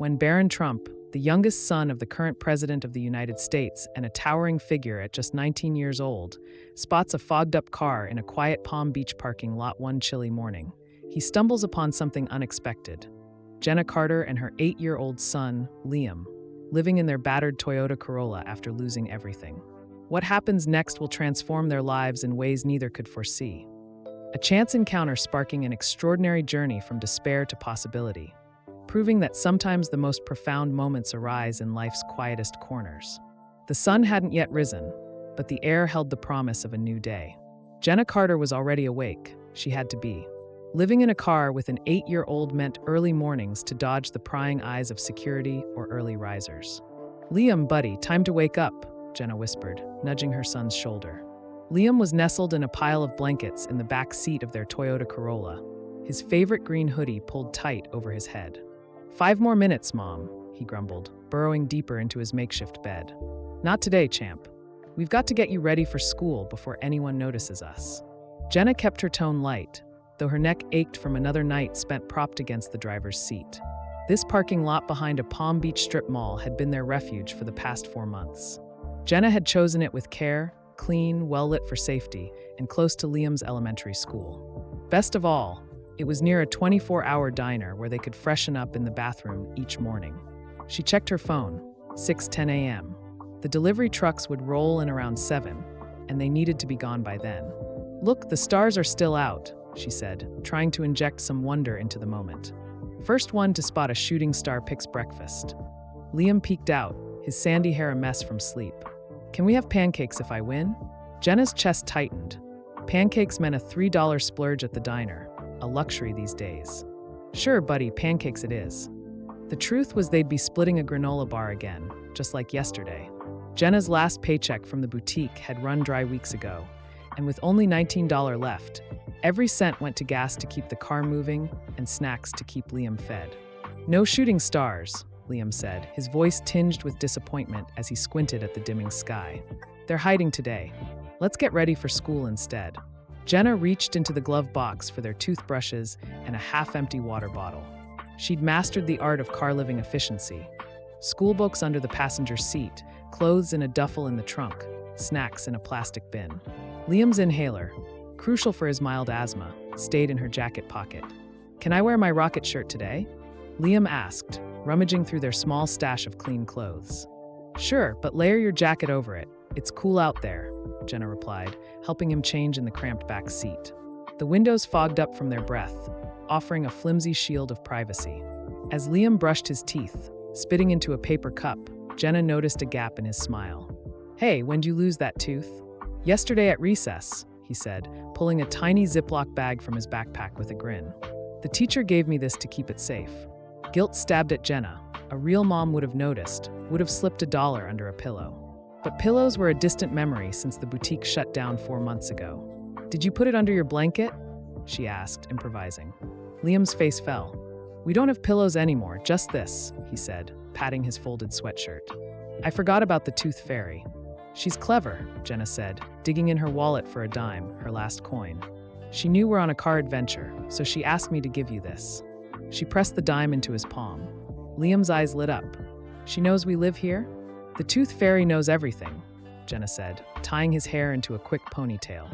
when Barron Trump, the youngest son of the current president of the United States and a towering figure at just 19 years old, spots a fogged-up car in a quiet Palm Beach parking lot one chilly morning. He stumbles upon something unexpected. Jenna Carter and her 8-year-old son, Liam, living in their battered Toyota Corolla after losing everything. What happens next will transform their lives in ways neither could foresee. A chance encounter sparking an extraordinary journey from despair to possibility, proving that sometimes the most profound moments arise in life's quietest corners. The sun hadn't yet risen, but the air held the promise of a new day. Jenna Carter was already awake. She had to be. Living in a car with an 8-year-old meant early mornings to dodge the prying eyes of security or early risers. "Liam, buddy, time to wake up," Jenna whispered, nudging her son's shoulder. Liam was nestled in a pile of blankets in the back seat of their Toyota Corolla, his favorite green hoodie pulled tight over his head. "5 more minutes, Mom," he grumbled, burrowing deeper into his makeshift bed. "Not today, champ. We've got to get you ready for school before anyone notices us." Jenna kept her tone light, though her neck ached from another night spent propped against the driver's seat. This parking lot behind a Palm Beach strip mall had been their refuge for the past 4 months. Jenna had chosen it with care, clean, well-lit for safety, and close to Liam's elementary school. Best of all, it was near a 24-hour diner where they could freshen up in the bathroom each morning. She checked her phone, 6:10 a.m. The delivery trucks would roll in around 7, and they needed to be gone by then. "Look, the stars are still out," she said, trying to inject some wonder into the moment. First one to spot a shooting star picks breakfast. Liam peeked out, his sandy hair a mess from sleep. "Can we have pancakes if I win?" Jenna's chest tightened. Pancakes meant a $3 splurge at the diner, a luxury these days. "Sure, buddy, pancakes it is." The truth was they'd be splitting a granola bar again, just like yesterday. Jenna's last paycheck from the boutique had run dry weeks ago, and with only $19 left, every cent went to gas to keep the car moving and snacks to keep Liam fed. "No shooting stars," Liam said, his voice tinged with disappointment as he squinted at the dimming sky. "They're hiding today. Let's get ready for school instead." Jenna reached into the glove box for their toothbrushes and a half-empty water bottle. She'd mastered the art of car living efficiency. Schoolbooks under the passenger seat, clothes in a duffel in the trunk, snacks in a plastic bin. Liam's inhaler, crucial for his mild asthma, stayed in her jacket pocket. "Can I wear my rocket shirt today?" Liam asked, rummaging through their small stash of clean clothes. "Sure, but layer your jacket over it. It's cool out there," Jenna replied, helping him change in the cramped back seat. The windows fogged up from their breath, offering a flimsy shield of privacy. As Liam brushed his teeth, spitting into a paper cup, Jenna noticed a gap in his smile. "Hey, when'd you lose that tooth?" "Yesterday at recess," he said, pulling a tiny Ziploc bag from his backpack with a grin. "The teacher gave me this to keep it safe." Guilt stabbed at Jenna. A real mom would have noticed, would have slipped $1 under a pillow. But pillows were a distant memory since the boutique shut down 4 months ago. "Did you put it under your blanket?" she asked, improvising. Liam's face fell. "We don't have pillows anymore, just this," he said, patting his folded sweatshirt. "I forgot about the tooth fairy." "She's clever," Jenna said, digging in her wallet for a dime, her last coin. "She knew we're on a car adventure, so she asked me to give you this." She pressed the dime into his palm. Liam's eyes lit up. "She knows we live here?" "The tooth fairy knows everything," Jenna said, tying his hair into a quick ponytail.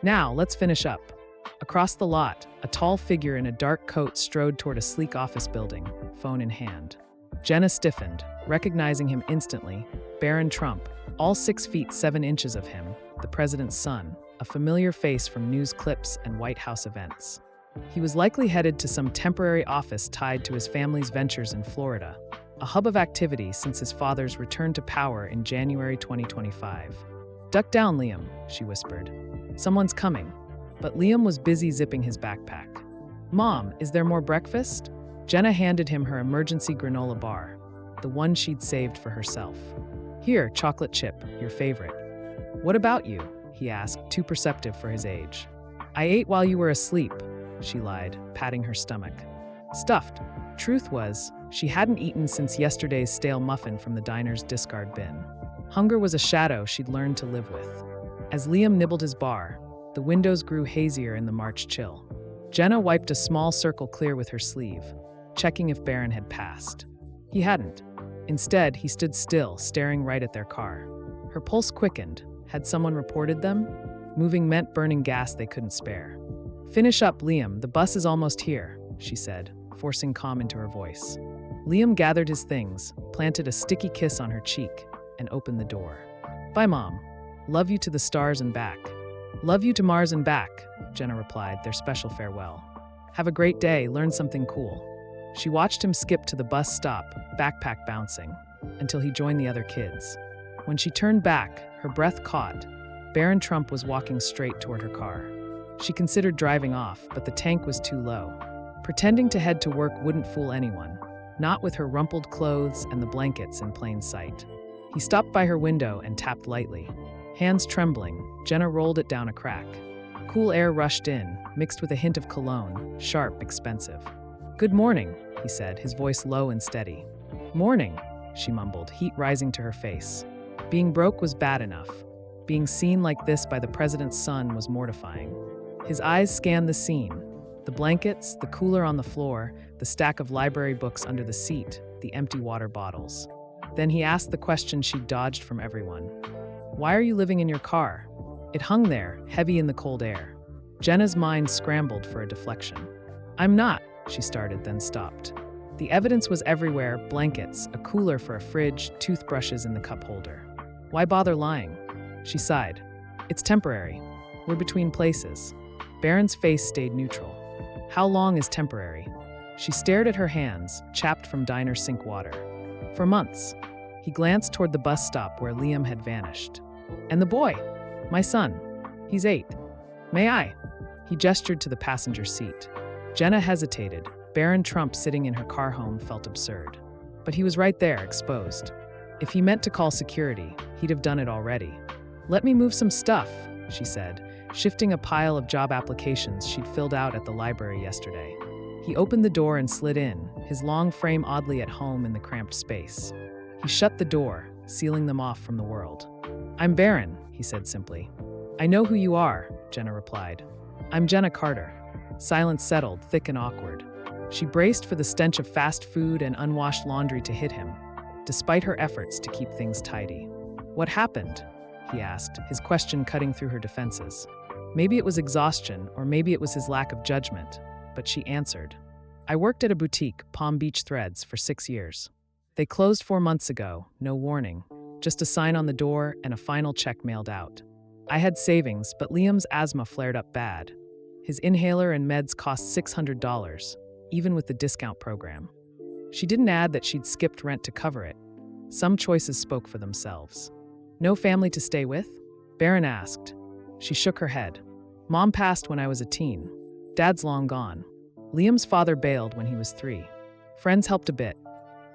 "Now, let's finish up." Across the lot, a tall figure in a dark coat strode toward a sleek office building, phone in hand. Jenna stiffened, recognizing him instantly. Barron Trump, all 6 feet 7 inches of him, the president's son, a familiar face from news clips and White House events. He was likely headed to some temporary office tied to his family's ventures in Florida, a hub of activity since his father's return to power in January 2025. "Duck down, Liam," she whispered. "Someone's coming." But Liam was busy zipping his backpack. "Mom, is there more breakfast?" Jenna handed him her emergency granola bar, the one she'd saved for herself. "Here, chocolate chip, your favorite." "What about you?" he asked, too perceptive for his age. "I ate while you were asleep," she lied, patting her stomach. Stuffed. Truth was, she hadn't eaten since yesterday's stale muffin from the diner's discard bin. Hunger was a shadow she'd learned to live with. As Liam nibbled his bar, the windows grew hazier in the March chill. Jenna wiped a small circle clear with her sleeve, checking if Barron had passed. He hadn't. Instead, he stood still, staring right at their car. Her pulse quickened. Had someone reported them? Moving meant burning gas they couldn't spare. "Finish up, Liam, the bus is almost here," she said, forcing calm into her voice. Liam gathered his things, planted a sticky kiss on her cheek, and opened the door. "Bye, Mom. Love you to the stars and back." "Love you to Mars and back," Jenna replied, their special farewell. "Have a great day, learn something cool." She watched him skip to the bus stop, backpack bouncing, until he joined the other kids. When she turned back, her breath caught. Barron Trump was walking straight toward her car. She considered driving off, but the tank was too low. Pretending to head to work wouldn't fool anyone, not with her rumpled clothes and the blankets in plain sight. He stopped by her window and tapped lightly. Hands trembling, Jenna rolled it down a crack. Cool air rushed in, mixed with a hint of cologne, sharp, expensive. "Good morning," he said, his voice low and steady. "Morning," she mumbled, heat rising to her face. Being broke was bad enough. Being seen like this by the president's son was mortifying. His eyes scanned the scene. The blankets, the cooler on the floor, the stack of library books under the seat, the empty water bottles. Then he asked the question she'd dodged from everyone. "Why are you living in your car?" It hung there, heavy in the cold air. Jenna's mind scrambled for a deflection. "I'm not," she started, then stopped. The evidence was everywhere: blankets, a cooler for a fridge, toothbrushes in the cup holder. Why bother lying? She sighed. "It's temporary. We're between places." Barron's face stayed neutral. "How long is temporary?" She stared at her hands, chapped from diner sink water. "For months." He glanced toward the bus stop where Liam had vanished. "And the boy? My son. He's 8. May I?" He gestured to the passenger seat. Jenna hesitated. Barron Trump sitting in her car home felt absurd. But he was right there, exposed. If he meant to call security, he'd have done it already. "Let me move some stuff," she said, shifting a pile of job applications she'd filled out at the library yesterday. He opened the door and slid in, his long frame oddly at home in the cramped space. He shut the door, sealing them off from the world. "I'm Barron," he said simply. "I know who you are," Jenna replied. "I'm Jenna Carter." Silence settled, thick and awkward. She braced for the stench of fast food and unwashed laundry to hit him, despite her efforts to keep things tidy. "What happened?" he asked, his question cutting through her defenses. Maybe it was exhaustion, or maybe it was his lack of judgment, but she answered. "I worked at a boutique, Palm Beach Threads, for 6 years. They closed 4 months ago, no warning, just a sign on the door and a final check mailed out. I had savings, but Liam's asthma flared up bad. His inhaler and meds cost $600, even with the discount program." She didn't add that she'd skipped rent to cover it. Some choices spoke for themselves. "No family to stay with?" Barron asked. She shook her head. "Mom passed when I was a teen. Dad's long gone. Liam's father bailed when he was 3. Friends helped a bit.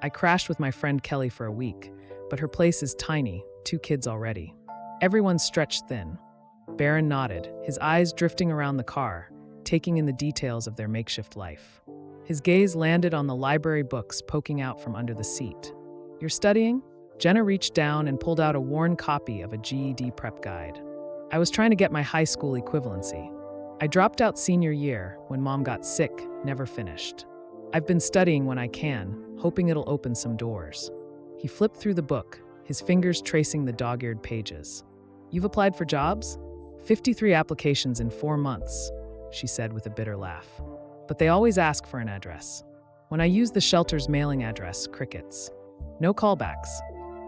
I crashed with my friend Kelly for a week, but her place is tiny, 2 kids already. Everyone's stretched thin." Barron nodded, his eyes drifting around the car, taking in the details of their makeshift life. His gaze landed on the library books poking out from under the seat. "You're studying?" Jenna reached down and pulled out a worn copy of a GED prep guide. "I was trying to get my high school equivalency. I dropped out senior year when Mom got sick, never finished. I've been studying when I can, hoping it'll open some doors." He flipped through the book, his fingers tracing the dog-eared pages. "You've applied for jobs?" 53 applications in 4 months, she said with a bitter laugh. "But they always ask for an address. When I use the shelter's mailing address, crickets. No callbacks."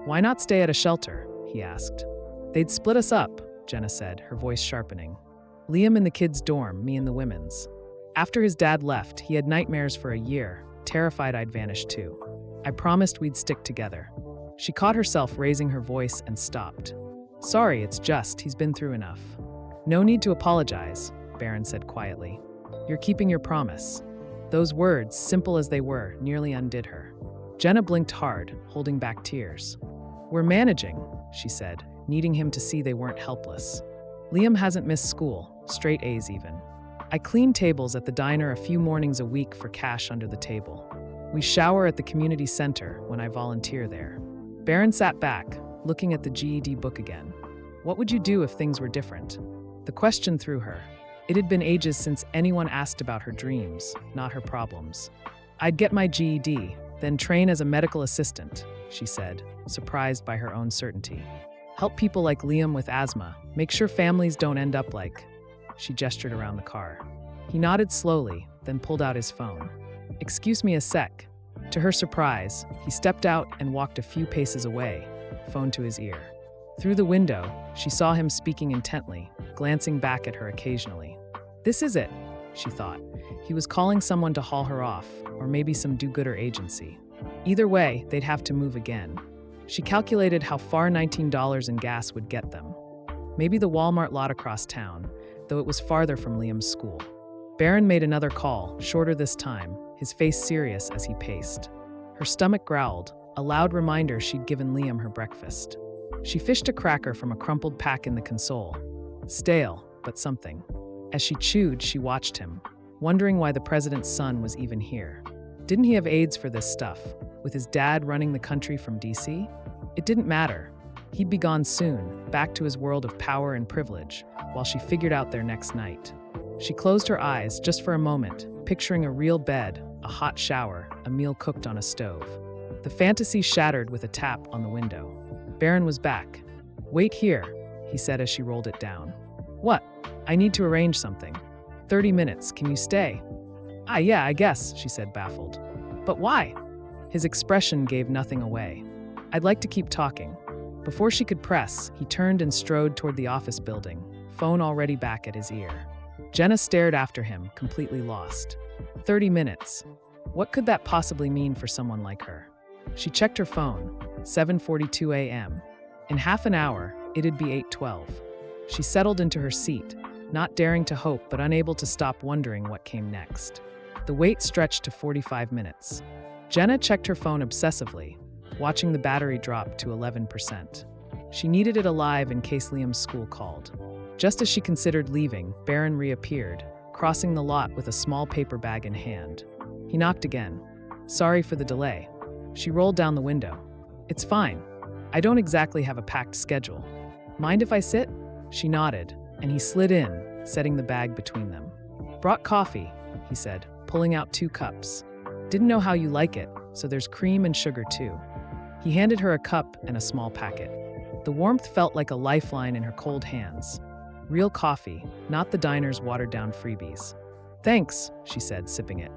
"Why not stay at a shelter?" he asked. "They'd split us up," Jenna said, her voice sharpening. "Liam in the kids' dorm, me in the women's. After his dad left, he had nightmares for a year, terrified I'd vanish too. I promised we'd stick together." She caught herself raising her voice and stopped. "Sorry, it's just, he's been through enough." "No need to apologize," Barron said quietly. "You're keeping your promise." Those words, simple as they were, nearly undid her. Jenna blinked hard, holding back tears. "We're managing," she said, needing him to see they weren't helpless. "Liam hasn't missed school, straight A's even. I clean tables at the diner a few mornings a week for cash under the table. We shower at the community center when I volunteer there." Barron sat back, looking at the GED book again. What would you do if things were different? The question threw her. It had been ages since anyone asked about her dreams, not her problems. "I'd get my GED," Then train as a medical assistant, she said, surprised by her own certainty. Help people like Liam with asthma. Make sure families don't end up like... She gestured around the car. He nodded slowly, then pulled out his phone. Excuse me a sec. To her surprise, he stepped out and walked a few paces away, phone to his ear. Through the window, she saw him speaking intently, glancing back at her occasionally. This is it, she thought. He was calling someone to haul her off, or maybe some do-gooder agency. Either way, they'd have to move again. She calculated how far $19 in gas would get them. Maybe the Walmart lot across town, though it was farther from Liam's school. Barron made another call, shorter this time, his face serious as he paced. Her stomach growled, a loud reminder she'd given Liam her breakfast. She fished a cracker from a crumpled pack in the console. Stale, but something. As she chewed, she watched him, wondering why the president's son was even here. Didn't he have aides for this stuff, with his dad running the country from D.C.? It didn't matter. He'd be gone soon, back to his world of power and privilege, while she figured out their next night. She closed her eyes just for a moment, picturing a real bed, a hot shower, a meal cooked on a stove. The fantasy shattered with a tap on the window. Barron was back. Wait here, he said as she rolled it down. What? I need to arrange something. 30 minutes, can you stay? Yeah, I guess, she said, baffled. But why? His expression gave nothing away. I'd like to keep talking. Before she could press, he turned and strode toward the office building, phone already back at his ear. Jenna stared after him, completely lost. 30 minutes. What could that possibly mean for someone like her? She checked her phone, 7:42 a.m. In half an hour, it'd be 8:12. She settled into her seat, not daring to hope but unable to stop wondering what came next. The wait stretched to 45 minutes. Jenna checked her phone obsessively, watching the battery drop to 11%. She needed it alive in case Liam's school called. Just as she considered leaving, Barron reappeared, crossing the lot with a small paper bag in hand. He knocked again. Sorry for the delay. She rolled down the window. It's fine. I don't exactly have a packed schedule. Mind if I sit? She nodded, and he slid in, setting the bag between them. Brought coffee, he said, pulling out 2 cups. Didn't know how you like it, so there's cream and sugar too. He handed her a cup and a small packet. The warmth felt like a lifeline in her cold hands. Real coffee, not the diner's watered-down freebies. Thanks, she said, sipping it.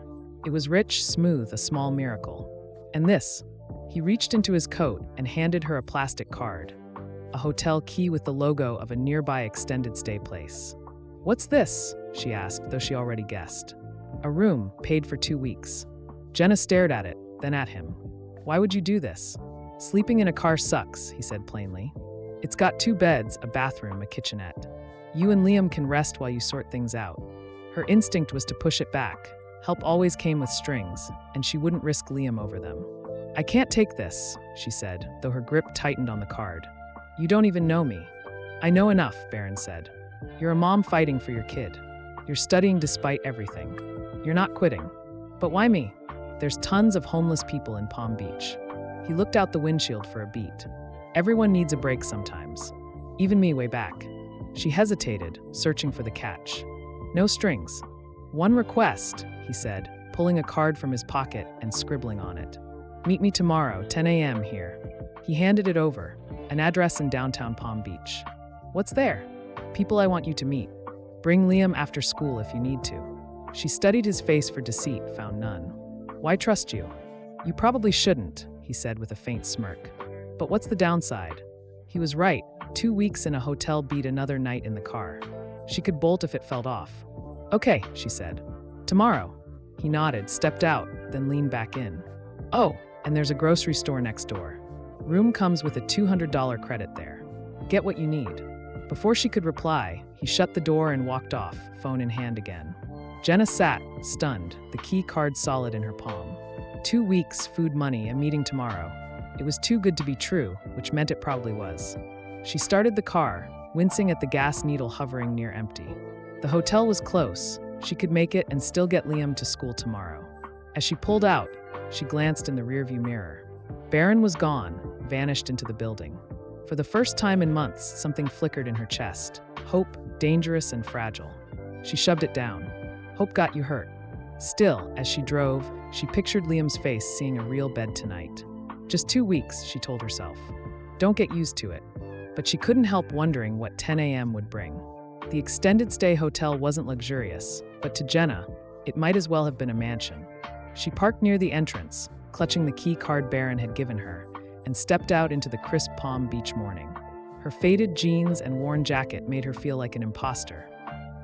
It was rich, smooth, a small miracle. And this. He reached into his coat and handed her a plastic card. A hotel key with the logo of a nearby extended stay place. What's this? She asked, though she already guessed. A room, paid for 2 weeks. Jenna stared at it, then at him. Why would you do this? Sleeping in a car sucks, he said plainly. It's got 2 beds, a bathroom, a kitchenette. You and Liam can rest while you sort things out. Her instinct was to push it back. Help always came with strings, and she wouldn't risk Liam over them. I can't take this, she said, though her grip tightened on the card. You don't even know me. I know enough, Barron said. You're a mom fighting for your kid. You're studying despite everything. You're not quitting. But why me? There's tons of homeless people in Palm Beach. He looked out the windshield for a beat. Everyone needs a break sometimes. Even me way back. She hesitated, searching for the catch. No strings. One request, he said, pulling a card from his pocket and scribbling on it. Meet me tomorrow, 10 a.m. here. He handed it over, an address in downtown Palm Beach. What's there? People I want you to meet. Bring Liam after school if you need to. She studied his face for deceit, found none. Why trust you? You probably shouldn't, he said with a faint smirk. But what's the downside? He was right. 2 weeks in a hotel beat another night in the car. She could bolt if it felt off. Okay, she said. Tomorrow. He nodded, stepped out, then leaned back in. Oh, and there's a grocery store next door. Room comes with a $200 credit there. Get what you need. Before she could reply, he shut the door and walked off, phone in hand again. Jenna sat, stunned, the key card solid in her palm. 2 weeks, food, money, a meeting tomorrow. It was too good to be true, which meant it probably was. She started the car, wincing at the gas needle hovering near empty. The hotel was close. She could make it and still get Liam to school tomorrow. As she pulled out, she glanced in the rearview mirror. Barron was gone, vanished into the building. For the first time in months, something flickered in her chest. Hope, dangerous and fragile. She shoved it down. Hope got you hurt. Still, as she drove, she pictured Liam's face seeing a real bed tonight. Just 2 weeks, she told herself. Don't get used to it. But she couldn't help wondering what 10 a.m. would bring. The extended stay hotel wasn't luxurious, but to Jenna, it might as well have been a mansion. She parked near the entrance, clutching the key card Barron had given her, and stepped out into the crisp Palm Beach morning. Her faded jeans and worn jacket made her feel like an imposter.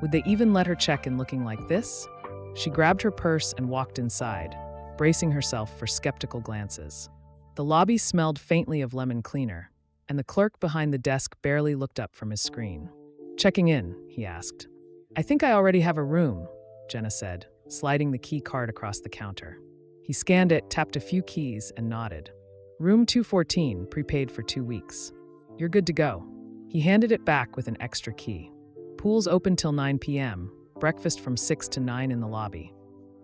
Would they even let her check in looking like this? She grabbed her purse and walked inside, bracing herself for skeptical glances. The lobby smelled faintly of lemon cleaner, and the clerk behind the desk barely looked up from his screen. Checking in, he asked. I think I already have a room, Jenna said, sliding the key card across the counter. He scanned it, tapped a few keys, and nodded. Room 214, prepaid for 2 weeks. You're good to go. He handed it back with an extra key. Pools open till 9 p.m., breakfast from 6 to 9 in the lobby.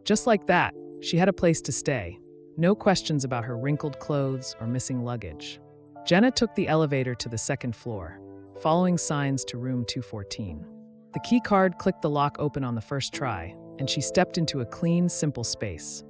Just like that, she had a place to stay. No questions about her wrinkled clothes or missing luggage. Jenna took the elevator to the second floor, following signs to room 214. The key card clicked the lock open on the first try, and she stepped into a clean, simple space.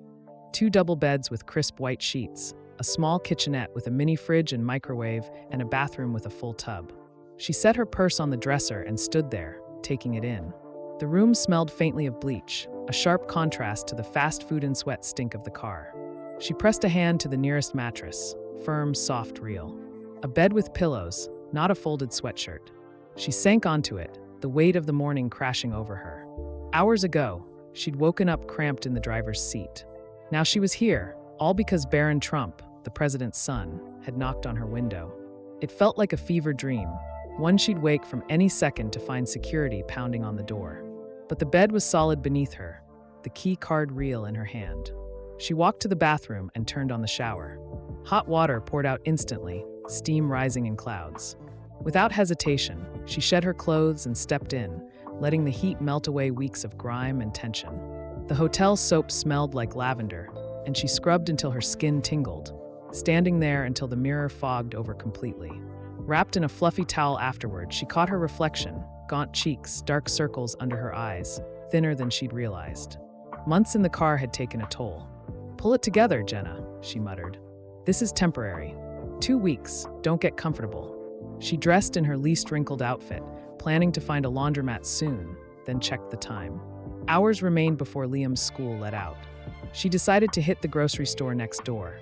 2 double beds with crisp white sheets, a small kitchenette with a mini fridge and microwave, and a bathroom with a full tub. She set her purse on the dresser and stood there, taking it in. The room smelled faintly of bleach, a sharp contrast to the fast food and sweat stink of the car. She pressed a hand to the nearest mattress, firm, soft, real. A bed with pillows, not a folded sweatshirt. She sank onto it, the weight of the morning crashing over her. Hours ago, she'd woken up cramped in the driver's seat. Now she was here, all because Barron Trump, the president's son, had knocked on her window. It felt like a fever dream, one she'd wake from any second to find security pounding on the door. But the bed was solid beneath her, the key card reel in her hand. She walked to the bathroom and turned on the shower. Hot water poured out instantly, steam rising in clouds. Without hesitation, she shed her clothes and stepped in, letting the heat melt away weeks of grime and tension. The hotel soap smelled like lavender, and she scrubbed until her skin tingled, standing there until the mirror fogged over completely. Wrapped in a fluffy towel afterward, she caught her reflection, gaunt cheeks, dark circles under her eyes, thinner than she'd realized. Months in the car had taken a toll. Pull it together, Jenna, she muttered. This is temporary. 2 weeks, don't get comfortable. She dressed in her least wrinkled outfit, planning to find a laundromat soon, then checked the time. Hours remained before Liam's school let out. She decided to hit the grocery store next door.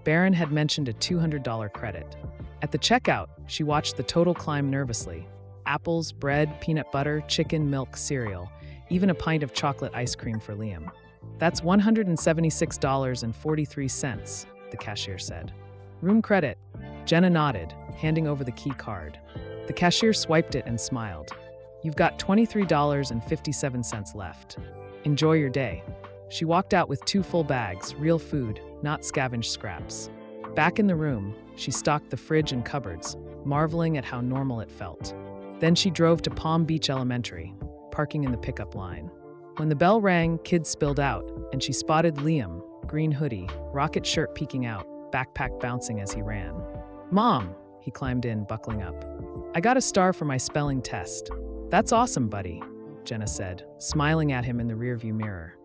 Barron had mentioned a $200 credit. At the checkout, she watched the total climb nervously. Apples, bread, peanut butter, chicken, milk, cereal, even a pint of chocolate ice cream for Liam. That's $176.43, the cashier said. Room credit. Jenna nodded, handing over the key card. The cashier swiped it and smiled. You've got $23.57 left. Enjoy your day. She walked out with 2 full bags, real food, not scavenged scraps. Back in the room, she stocked the fridge and cupboards, marveling at how normal it felt. Then she drove to Palm Beach Elementary, parking in the pickup line. When the bell rang, kids spilled out, and she spotted Liam, green hoodie, rocket shirt peeking out, backpack bouncing as he ran. Mom, he climbed in, buckling up. I got a star for my spelling test. That's awesome, buddy, Jenna said, smiling at him in the rearview mirror.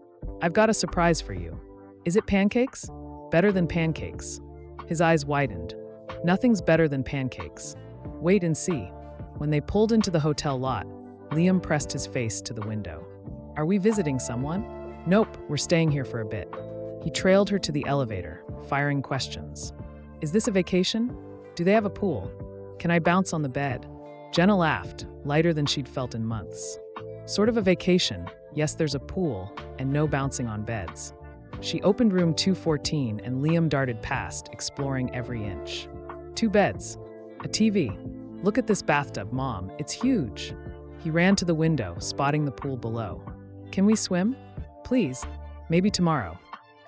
I've got a surprise for you. Is it pancakes? Better than pancakes. His eyes widened. Nothing's better than pancakes. Wait and see. When they pulled into the hotel lot, Liam pressed his face to the window. Are we visiting someone? Nope, we're staying here for a bit. He trailed her to the elevator, firing questions. Is this a vacation? Do they have a pool? Can I bounce on the bed? Jenna laughed, lighter than she'd felt in months. Sort of a vacation. Yes, there's a pool, and no bouncing on beds. She opened room 214 and Liam darted past, exploring every inch. 2 beds. A TV. Look at this bathtub, Mom. It's huge. He ran to the window, spotting the pool below. Can we swim? Please. Maybe tomorrow.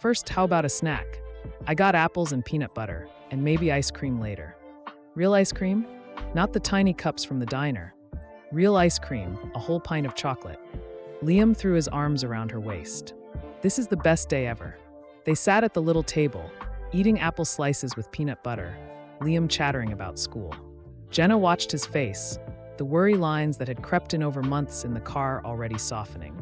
First, how about a snack? I got apples and peanut butter, and maybe ice cream later. Real ice cream? Not the tiny cups from the diner. Real ice cream, a whole pint of chocolate. Liam threw his arms around her waist. This is the best day ever. They sat at the little table, eating apple slices with peanut butter, Liam chattering about school. Jenna watched his face, the worry lines that had crept in over months in the car already softening.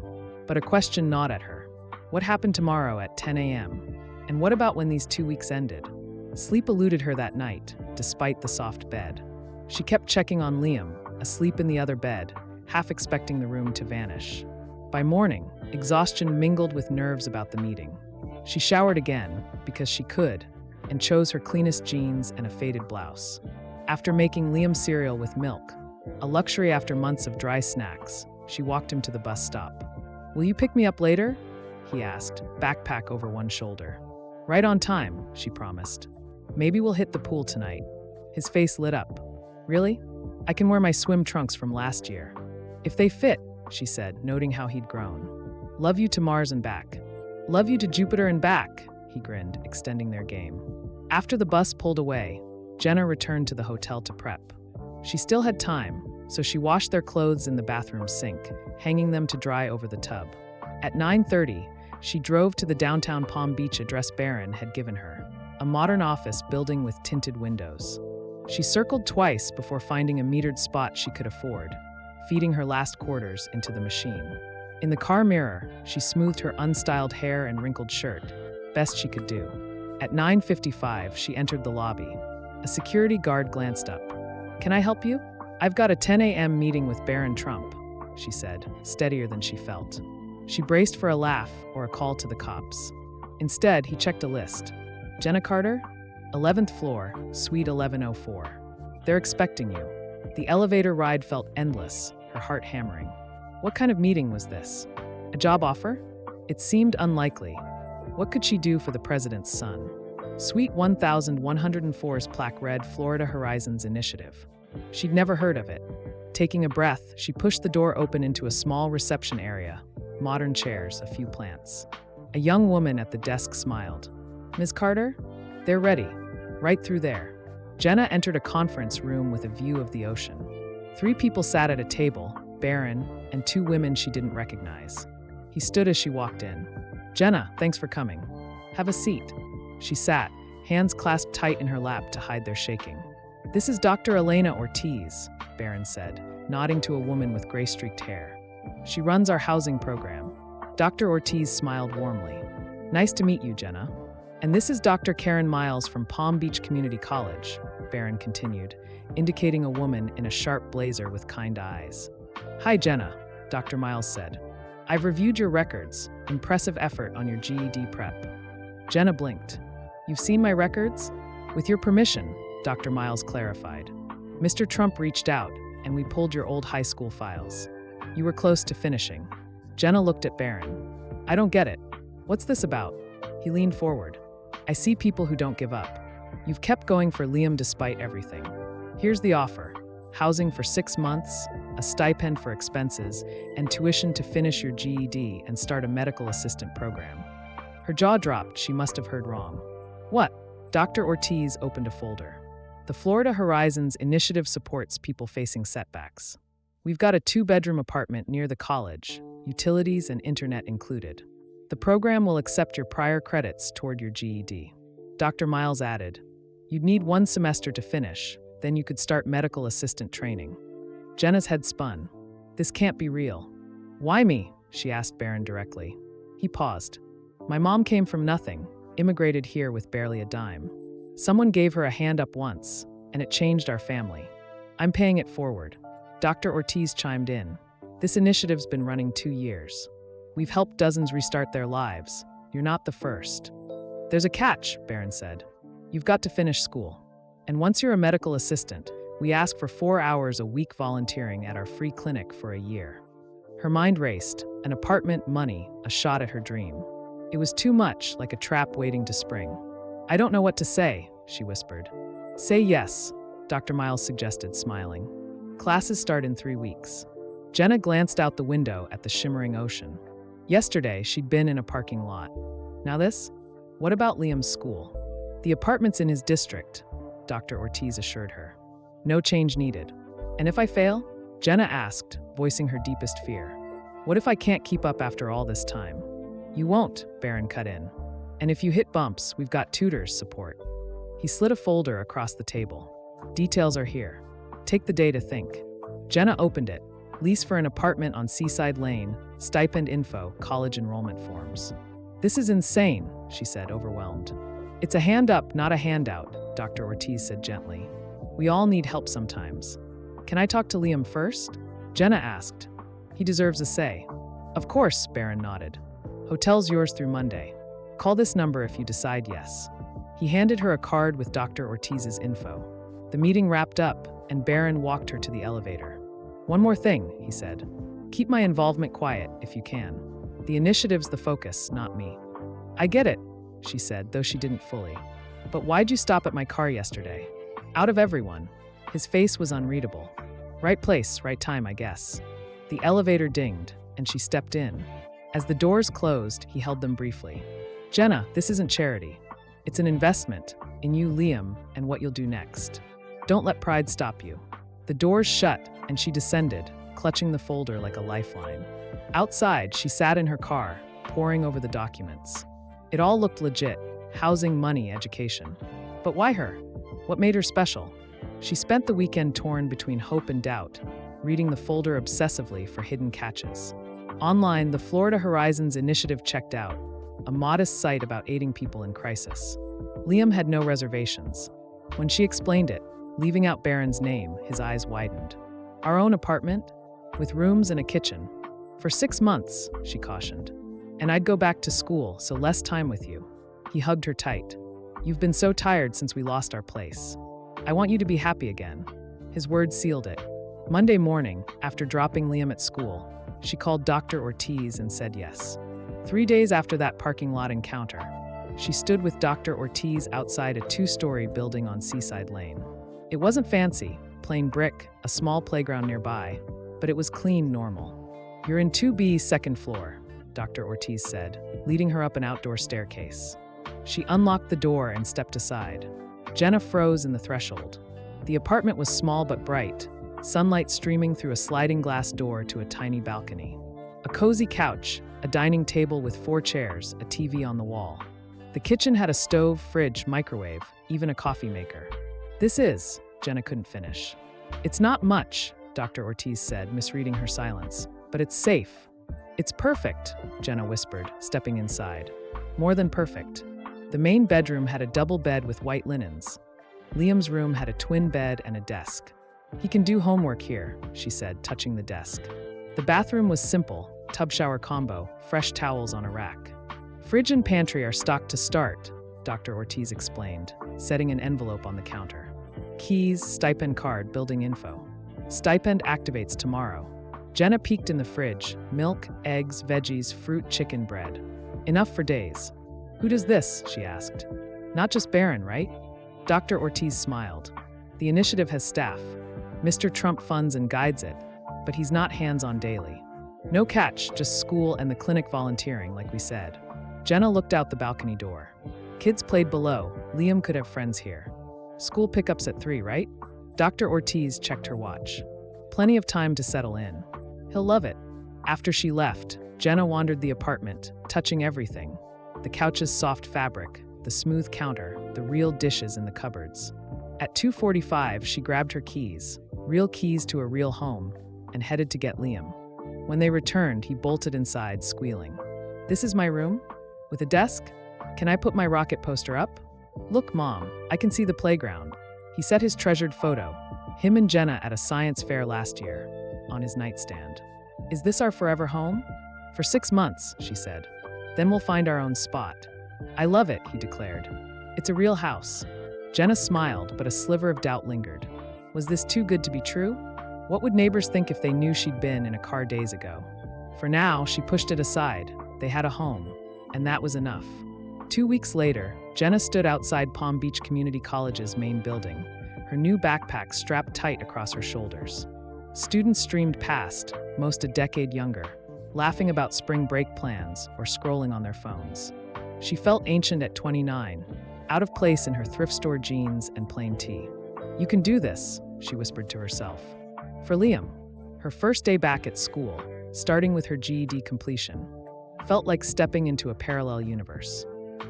But a question gnawed at her. What happened tomorrow at 10 a.m.? And what about when these 2 weeks ended? Sleep eluded her that night, despite the soft bed. She kept checking on Liam, asleep in the other bed, half expecting the room to vanish. By morning, exhaustion mingled with nerves about the meeting. She showered again, because she could, and chose her cleanest jeans and a faded blouse. After making Liam cereal with milk, a luxury after months of dry snacks, she walked him to the bus stop. "Will you pick me up later?" he asked, backpack over one shoulder. "Right on time," she promised. "Maybe we'll hit the pool tonight." His face lit up. "Really? I can wear my swim trunks from last year." "If they fit," she said, noting how he'd grown. "Love you to Mars and back." "Love you to Jupiter and back," he grinned, extending their game. After the bus pulled away, Jenna returned to the hotel to prep. She still had time, so she washed their clothes in the bathroom sink, hanging them to dry over the tub. At 9:30, she drove to the downtown Palm Beach address Barron had given her, a modern office building with tinted windows. She circled twice before finding a metered spot she could afford, feeding her last quarters into the machine. In the car mirror, she smoothed her unstyled hair and wrinkled shirt, best she could do. At 9:55, she entered the lobby. A security guard glanced up. "Can I help you?" "I've got a 10 a.m. meeting with Barron Trump," she said, steadier than she felt. She braced for a laugh or a call to the cops. Instead, he checked a list. "Jenna Carter? 11th floor, suite 1104. They're expecting you." The elevator ride felt endless, her heart hammering. What kind of meeting was this? A job offer? It seemed unlikely. What could she do for the president's son? Suite 1104's plaque read Florida Horizons Initiative. She'd never heard of it. Taking a breath, she pushed the door open into a small reception area. Modern chairs, a few plants. A young woman at the desk smiled. "Ms. Carter? They're ready. Right through there." Jenna entered a conference room with a view of the ocean. 3 people sat at a table, Barron, and 2 women she didn't recognize. He stood as she walked in. "Jenna, thanks for coming. Have a seat." She sat, hands clasped tight in her lap to hide their shaking. "This is Dr. Elena Ortiz," Barron said, nodding to a woman with gray-streaked hair. "She runs our housing program." Dr. Ortiz smiled warmly. "Nice to meet you, Jenna. And this is Dr. Karen Miles from Palm Beach Community College," Barron continued, indicating a woman in a sharp blazer with kind eyes. "Hi, Jenna," Dr. Miles said. "I've reviewed your records. Impressive effort on your GED prep." Jenna blinked. "You've seen my records?" "With your permission," Dr. Miles clarified. "Mr. Trump reached out, and we pulled your old high school files. You were close to finishing." Jenna looked at Barron. "I don't get it. What's this about?" He leaned forward. "I see people who don't give up. You've kept going for Liam despite everything. Here's the offer. Housing for 6 months, a stipend for expenses, and tuition to finish your GED and start a medical assistant program." Her jaw dropped. She must have heard wrong. "What?" Dr. Ortiz opened a folder. "The Florida Horizons Initiative supports people facing setbacks. We've got a 2-bedroom apartment near the college, utilities and internet included. The program will accept your prior credits toward your GED." Dr. Miles added, "You'd need 1 semester to finish, then you could start medical assistant training." Jenna's head spun. "This can't be real." "Why me?" she asked Barron directly. He paused. "My mom came from nothing, immigrated here with barely a dime. Someone gave her a hand up once, and it changed our family. I'm paying it forward." Dr. Ortiz chimed in. "This initiative's been running 2 years. We've helped dozens restart their lives. You're not the first." "There's a catch," Barron said. "You've got to finish school. And once you're a medical assistant, we ask for 4 hours a week volunteering at our free clinic for a year." Her mind raced. An apartment, money, a shot at her dream. It was too much, like a trap waiting to spring. "I don't know what to say," she whispered. "Say yes," Dr. Miles suggested, smiling. "Classes start in 3 weeks." Jenna glanced out the window at the shimmering ocean. Yesterday, she'd been in a parking lot. Now this? What about Liam's school? "The apartment's in his district," Dr. Ortiz assured her. "No change needed." "And if I fail?" Jenna asked, voicing her deepest fear. "What if I can't keep up after all this time?" "You won't," Barron cut in. "And if you hit bumps, we've got tutors support." He slid a folder across the table. "Details are here. Take the day to think." Jenna opened it. Lease for an apartment on Seaside Lane, stipend info, college enrollment forms. This is insane, she said, overwhelmed. It's a hand up, not a handout, Dr. Ortiz said gently. We all need help sometimes. Can I talk to Liam first? Jenna asked. He deserves a say. Of course, Barron nodded. Hotel's yours through Monday. Call this number if you decide yes. He handed her a card with Dr. Ortiz's info. The meeting wrapped up, and Barron walked her to the elevator. One more thing, he said. Keep my involvement quiet, if you can. The initiative's the focus, not me. I get it, she said, though she didn't fully. But why'd you stop at my car yesterday? Out of everyone. His face was unreadable. Right place, right time, I guess. The elevator dinged, and she stepped in. As the doors closed, he held them briefly. Jenna, this isn't charity. It's an investment in you, Liam, and what you'll do next. Don't let pride stop you. The doors shut, and she descended, clutching the folder like a lifeline. Outside, she sat in her car, poring over the documents. It all looked legit: housing, money, education. But why her? What made her special? She spent the weekend torn between hope and doubt, reading the folder obsessively for hidden catches. Online, the Florida Horizons Initiative checked out, a modest site about aiding people in crisis. Liam had no reservations. When she explained it, leaving out Barron's name, his eyes widened. Our own apartment, with rooms and a kitchen. For 6 months, she cautioned. And I'd go back to school, so less time with you. He hugged her tight. You've been so tired since we lost our place. I want you to be happy again. His words sealed it. Monday morning, after dropping Liam at school, she called Dr. Ortiz and said yes. 3 days after that parking lot encounter, she stood with Dr. Ortiz outside a 2-story building on Seaside Lane. It wasn't fancy, plain brick, a small playground nearby, but it was clean, normal. You're in 2B, second floor, Dr. Ortiz said, leading her up an outdoor staircase. She unlocked the door and stepped aside. Jenna froze in the threshold. The apartment was small but bright, sunlight streaming through a sliding glass door to a tiny balcony. A cozy couch, a dining table with 4 chairs, a TV on the wall. The kitchen had a stove, fridge, microwave, even a coffee maker. Jenna couldn't finish. It's not much, Dr. Ortiz said, misreading her silence, but it's safe. It's perfect, Jenna whispered, stepping inside. More than perfect. The main bedroom had a double bed with white linens. Liam's room had a twin bed and a desk. He can do homework here, she said, touching the desk. The bathroom was simple, tub-shower combo, fresh towels on a rack. Fridge and pantry are stocked to start, Dr. Ortiz explained, setting an envelope on the counter. Keys, stipend card, building info. Stipend activates tomorrow. Jenna peeked in the fridge. Milk, eggs, veggies, fruit, chicken, bread. Enough for days. Who does this? She asked. Not just Barron, right? Dr. Ortiz smiled. The initiative has staff. Mr. Trump funds and guides it, but he's not hands-on daily. No catch, just school and the clinic volunteering, like we said. Jenna looked out the balcony door. Kids played below. Liam could have friends here. School pickups at 3, right? Dr. Ortiz checked her watch. Plenty of time to settle in. He'll love it. After she left, Jenna wandered the apartment, touching everything. The couch's soft fabric, the smooth counter, the real dishes in the cupboards. At 2:45, she grabbed her keys, real keys to a real home, and headed to get Liam. When they returned, he bolted inside, squealing. This is my room? With a desk? Can I put my rocket poster up? Look, Mom, I can see the playground. He set his treasured photo, him and Jenna at a science fair last year, on his nightstand. Is this our forever home? For 6 months, she said. Then we'll find our own spot. I love it, he declared. It's a real house. Jenna smiled, but a sliver of doubt lingered. Was this too good to be true? What would neighbors think if they knew she'd been in a car days ago? For now, she pushed it aside. They had a home, and that was enough. 2 weeks later, Jenna stood outside Palm Beach Community College's main building, her new backpack strapped tight across her shoulders. Students streamed past, most a decade younger, laughing about spring break plans or scrolling on their phones. She felt ancient at 29, out of place in her thrift store jeans and plain tee. You can do this, she whispered to herself. For Liam, her first day back at school, starting with her GED completion, felt like stepping into a parallel universe.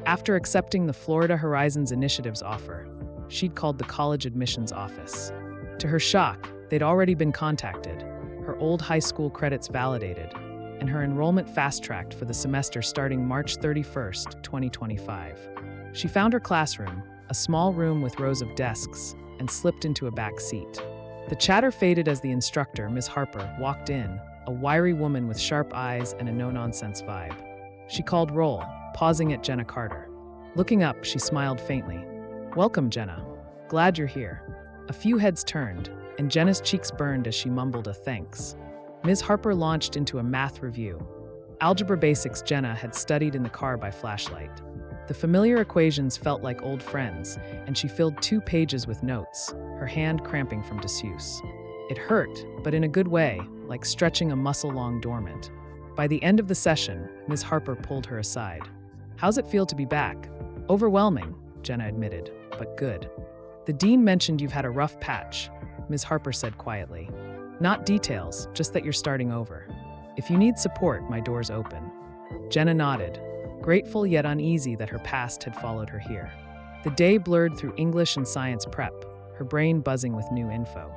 After accepting the Florida Horizons Initiative's offer, she'd called the college admissions office. To her shock, they'd already been contacted, her old high school credits validated, and her enrollment fast-tracked for the semester starting March 31st, 2025. She found her classroom, a small room with rows of desks, and slipped into a back seat. The chatter faded as the instructor, Ms. Harper, walked in, a wiry woman with sharp eyes and a no-nonsense vibe. She called roll, pausing at Jenna Carter. Looking up, she smiled faintly. "Welcome, Jenna. Glad you're here." A few heads turned, and Jenna's cheeks burned as she mumbled a thanks. Ms. Harper launched into a math review. Algebra basics Jenna had studied in the car by flashlight. The familiar equations felt like old friends, and she filled 2 pages with notes, her hand cramping from disuse. It hurt, but in a good way, like stretching a muscle long dormant. By the end of the session, Ms. Harper pulled her aside. "How's it feel to be back?" "Overwhelming," Jenna admitted, "but good." "The dean mentioned you've had a rough patch," Ms. Harper said quietly. "Not details, just that you're starting over. If you need support, my door's open." Jenna nodded, grateful yet uneasy that her past had followed her here. The day blurred through English and science prep, her brain buzzing with new info.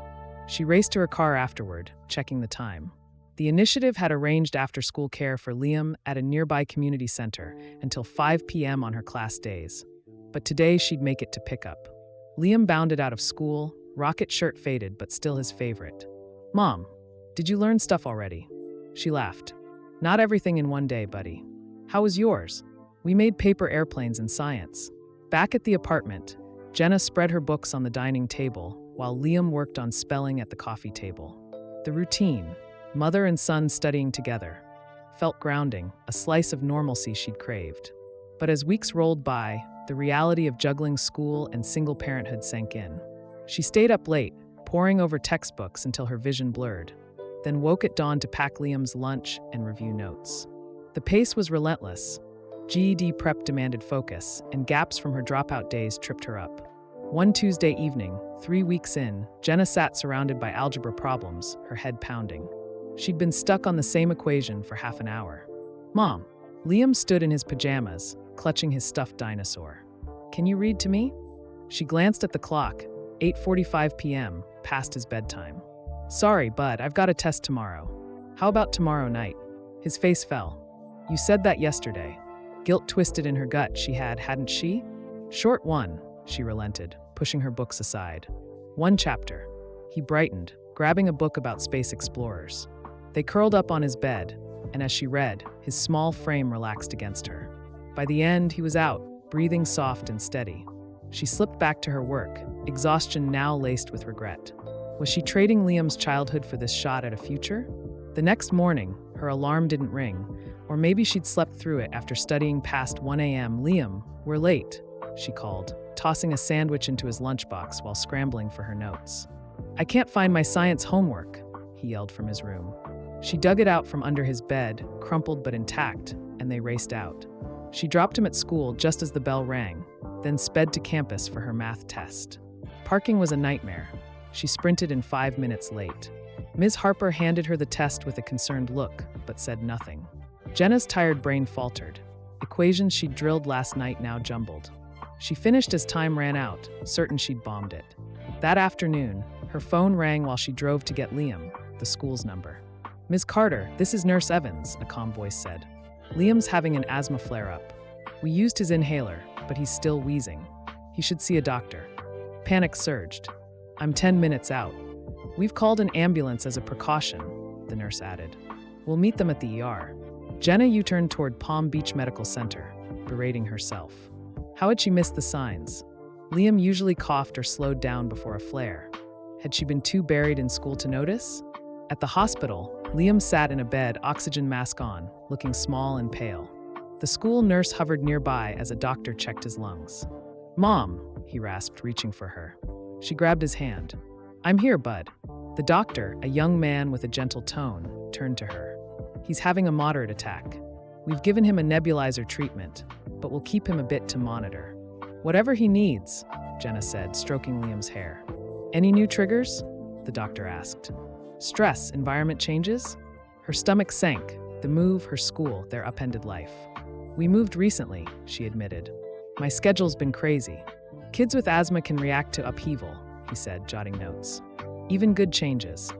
She raced to her car afterward, checking the time. The initiative had arranged after-school care for Liam at a nearby community center until 5 p.m. on her class days. But today she'd make it to pickup. Liam bounded out of school, rocket shirt faded but still his favorite. "Mom, did you learn stuff already?" She laughed. "Not everything in one day, buddy. How was yours?" "We made paper airplanes in science." Back at the apartment, Jenna spread her books on the dining table while Liam worked on spelling at the coffee table. The routine, mother and son studying together, felt grounding, a slice of normalcy she'd craved. But as weeks rolled by, the reality of juggling school and single parenthood sank in. She stayed up late, poring over textbooks until her vision blurred, then woke at dawn to pack Liam's lunch and review notes. The pace was relentless. GED prep demanded focus, and gaps from her dropout days tripped her up. One Tuesday evening, 3 weeks in, Jenna sat surrounded by algebra problems, her head pounding. She'd been stuck on the same equation for half an hour. "Mom." Liam stood in his pajamas, clutching his stuffed dinosaur. "Can you read to me?" She glanced at the clock, 8:45 p.m., past his bedtime. "Sorry, bud, I've got a test tomorrow." "How about tomorrow night?" His face fell. "You said that yesterday." Guilt twisted in her gut. Hadn't she? "Short one," she relented, pushing her books aside. "1 chapter. He brightened, grabbing a book about space explorers. They curled up on his bed, and as she read, his small frame relaxed against her. By the end, he was out, breathing soft and steady. She slipped back to her work, exhaustion now laced with regret. Was she trading Liam's childhood for this shot at a future? The next morning, her alarm didn't ring, or maybe she'd slept through it after studying past 1 a.m. "Liam, we're late," she called, tossing a sandwich into his lunchbox while scrambling for her notes. "I can't find my science homework," he yelled from his room. She dug it out from under his bed, crumpled but intact, and they raced out. She dropped him at school just as the bell rang, then sped to campus for her math test. Parking was a nightmare. She sprinted in 5 minutes late. Ms. Harper handed her the test with a concerned look, but said nothing. Jenna's tired brain faltered. Equations she'd drilled last night now jumbled. She finished as time ran out, certain she'd bombed it. That afternoon, her phone rang while she drove to get Liam, the school's number. "Ms. Carter, this is Nurse Evans," a calm voice said. "Liam's having an asthma flare-up. We used his inhaler, but he's still wheezing. He should see a doctor." Panic surged. "I'm 10 minutes out." "We've called an ambulance as a precaution," the nurse added. "We'll meet them at the ER." Jenna U-turned toward Palm Beach Medical Center, berating herself. How had she missed the signs? Liam usually coughed or slowed down before a flare. Had she been too buried in school to notice? At the hospital, Liam sat in a bed, oxygen mask on, looking small and pale. The school nurse hovered nearby as a doctor checked his lungs. "Mom," he rasped, reaching for her. She grabbed his hand. "I'm here, bud." The doctor, a young man with a gentle tone, turned to her. "He's having a moderate attack. We've given him a nebulizer treatment, but we'll keep him a bit to monitor." "Whatever he needs," Jenna said, stroking Liam's hair. "Any new triggers?" the doctor asked. "Stress, environment changes?" Her stomach sank. The move, her school, their upended life. "We moved recently," she admitted. "My schedule's been crazy. Kids with asthma can react to upheaval," he said, jotting notes. "Even good changes."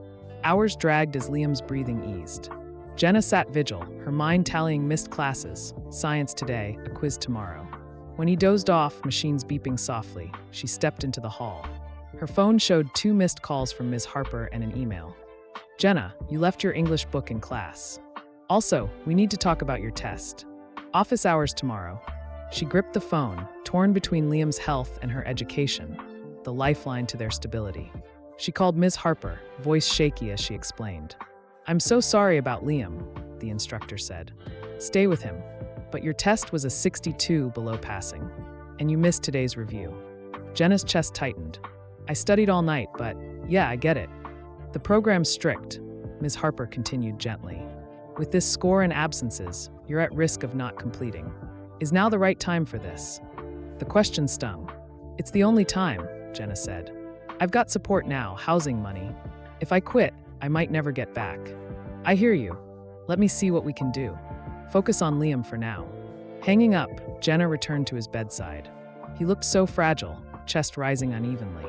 Hours dragged as Liam's breathing eased. Jenna sat vigil, her mind tallying missed classes, science today, a quiz tomorrow. When he dozed off, machines beeping softly, she stepped into the hall. Her phone showed 2 missed calls from Ms. Harper and an email. Jenna, you left your English book in class. Also, we need to talk about your test. Office hours tomorrow. She gripped the phone, torn between Liam's health and her education, the lifeline to their stability. She called Ms. Harper, voice shaky as she explained. I'm so sorry about Liam, the instructor said. Stay with him. But your test was a 62 below passing, and you missed today's review. Jenna's chest tightened. I studied all night, but yeah, I get it. The program's strict, Ms. Harper continued gently. With this score and absences, you're at risk of not completing. Is now the right time for this? The question stung. It's the only time, Jenna said. I've got support now, housing money. If I quit, I might never get back. I hear you. Let me see what we can do. Focus on Liam for now. Hanging up, Jenna returned to his bedside. He looked so fragile, chest rising unevenly.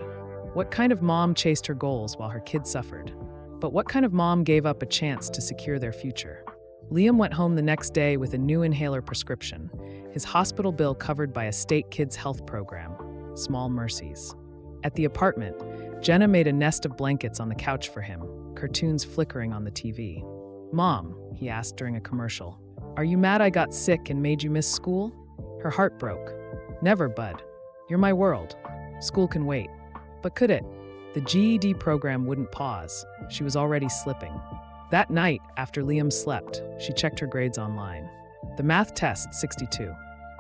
What kind of mom chased her goals while her kid suffered? But what kind of mom gave up a chance to secure their future? Liam went home the next day with a new inhaler prescription, his hospital bill covered by a state kids' health program, Small Mercies. At the apartment, Jenna made a nest of blankets on the couch for him, cartoons flickering on the TV. Mom, he asked during a commercial, are you mad I got sick and made you miss school? Her heart broke. Never, bud. You're my world. School can wait. But could it? The GED program wouldn't pause. She was already slipping. That night, after Liam slept, she checked her grades online. The math test, 62.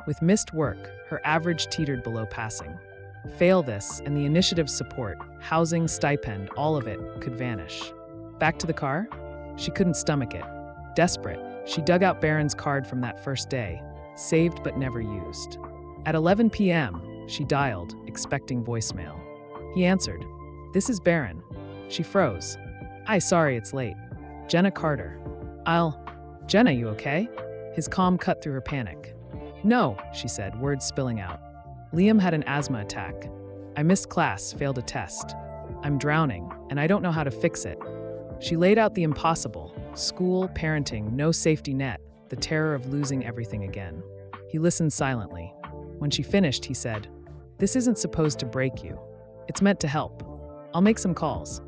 With missed work, her average teetered below passing. Fail this, and the initiative's support, housing, stipend, all of it, could vanish. Back to the car? She couldn't stomach it. Desperate, she dug out Barron's card from that first day, saved but never used. At 11 p.m., she dialed, expecting voicemail. He answered. This is Barron. She froze. Sorry it's late. Jenna Carter. Jenna, you okay? His calm cut through her panic. No, she said, words spilling out. Liam had an asthma attack. I missed class, failed a test. I'm drowning, and I don't know how to fix it. She laid out the impossible. School, parenting, no safety net, the terror of losing everything again. He listened silently. When she finished, he said, This isn't supposed to break you. It's meant to help. I'll make some calls.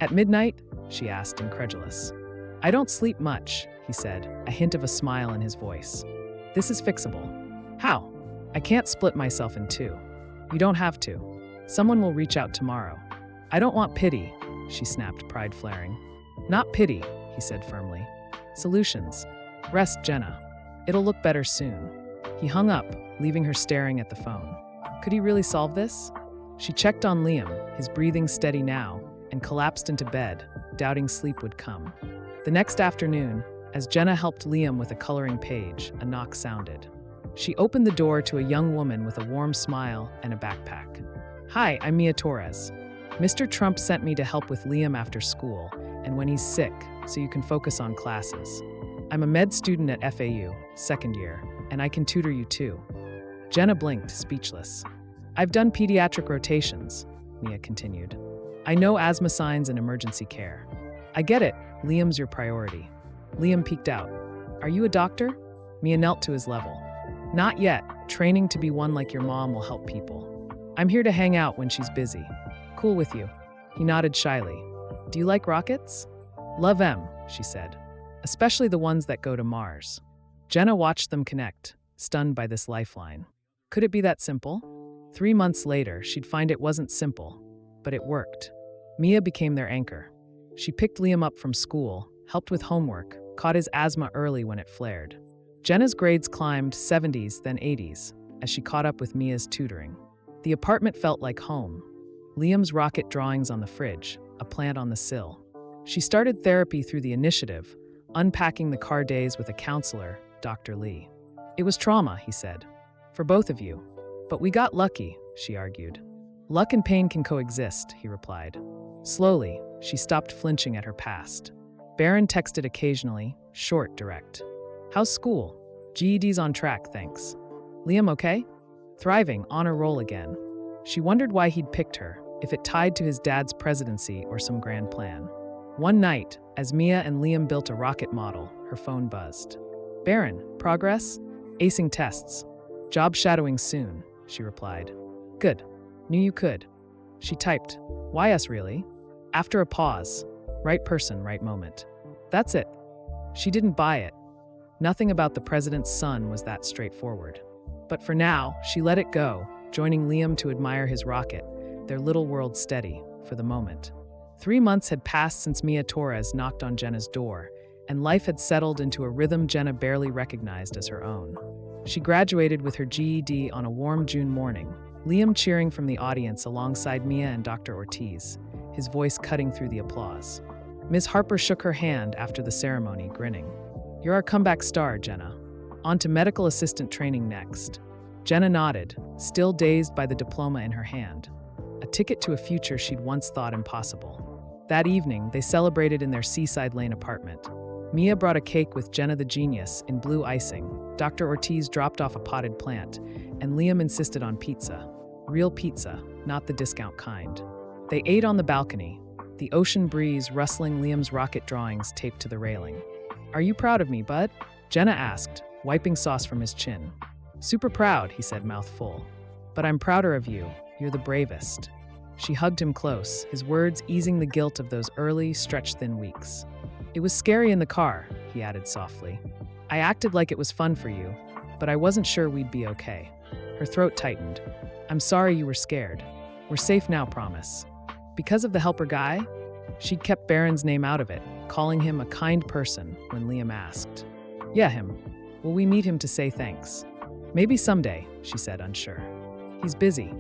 At midnight? She asked, incredulous. I don't sleep much, he said, a hint of a smile in his voice. This is fixable. How? I can't split myself in 2. You don't have to. Someone will reach out tomorrow. I don't want pity, she snapped, pride flaring. Not pity, he said firmly. Solutions. Rest, Jenna. It'll look better soon. He hung up, leaving her staring at the phone. Could he really solve this? She checked on Liam, his breathing steady now, and collapsed into bed, doubting sleep would come. The next afternoon, as Jenna helped Liam with a coloring page, a knock sounded. She opened the door to a young woman with a warm smile and a backpack. Hi, I'm Mia Torres. Mr. Trump sent me to help with Liam after school, and when he's sick, so you can focus on classes. I'm a med student at FAU, second year, and I can tutor you too. Jenna blinked, speechless. I've done pediatric rotations, Mia continued. I know asthma signs and emergency care. I get it, Liam's your priority. Liam peeked out. Are you a doctor? Mia knelt to his level. Not yet. Training to be one like your mom will help people. I'm here to hang out when she's busy. Cool with you. He nodded shyly. Do you like rockets? Love them, she said. Especially the ones that go to Mars. Jenna watched them connect, stunned by this lifeline. Could it be that simple? 3 months later, she'd find it wasn't simple, but it worked. Mia became their anchor. She picked Liam up from school, helped with homework, caught his asthma early when it flared. Jenna's grades climbed 70s, then 80s, as she caught up with Mia's tutoring. The apartment felt like home. Liam's rocket drawings on the fridge, a plant on the sill. She started therapy through the initiative, unpacking the car days with a counselor, Dr. Lee. It was trauma, he said, for both of you. But we got lucky, she argued. Luck and pain can coexist, he replied. Slowly, she stopped flinching at her past. Barron texted occasionally, short, direct. How's school? GED's on track, thanks. Liam okay? Thriving, on a roll again. She wondered why he'd picked her, if it tied to his dad's presidency or some grand plan. One night, as Mia and Liam built a rocket model, her phone buzzed. Barron, progress? Acing tests. Job shadowing soon, she replied. Good. Knew you could. She typed, why us really? After a pause, right person, right moment. That's it. She didn't buy it. Nothing about the president's son was that straightforward. But for now, she let it go, joining Liam to admire his rocket, their little world steady, for the moment. 3 months had passed since Mia Torres knocked on Jenna's door, and life had settled into a rhythm Jenna barely recognized as her own. She graduated with her GED on a warm June morning, Liam cheering from the audience alongside Mia and Dr. Ortiz, his voice cutting through the applause. Ms. Harper shook her hand after the ceremony, grinning. You're our comeback star, Jenna. On to medical assistant training next. Jenna nodded, still dazed by the diploma in her hand, a ticket to a future she'd once thought impossible. That evening, they celebrated in their Seaside Lane apartment. Mia brought a cake with Jenna the genius in blue icing, Dr. Ortiz dropped off a potted plant, and Liam insisted on pizza. Real pizza, not the discount kind. They ate on the balcony, the ocean breeze rustling Liam's rocket drawings taped to the railing. Are you proud of me, bud? Jenna asked, wiping sauce from his chin. Super proud, he said, mouth full. But I'm prouder of you. You're the bravest. She hugged him close, his words easing the guilt of those early, stretch-thin weeks. It was scary in the car, he added softly. I acted like it was fun for you, but I wasn't sure we'd be okay. Her throat tightened. I'm sorry you were scared. We're safe now, promise. Because of the helper guy? She'd kept Barron's name out of it, calling him a kind person when Liam asked. Yeah, him. Will we meet him to say thanks? Maybe someday, she said, unsure. He's busy.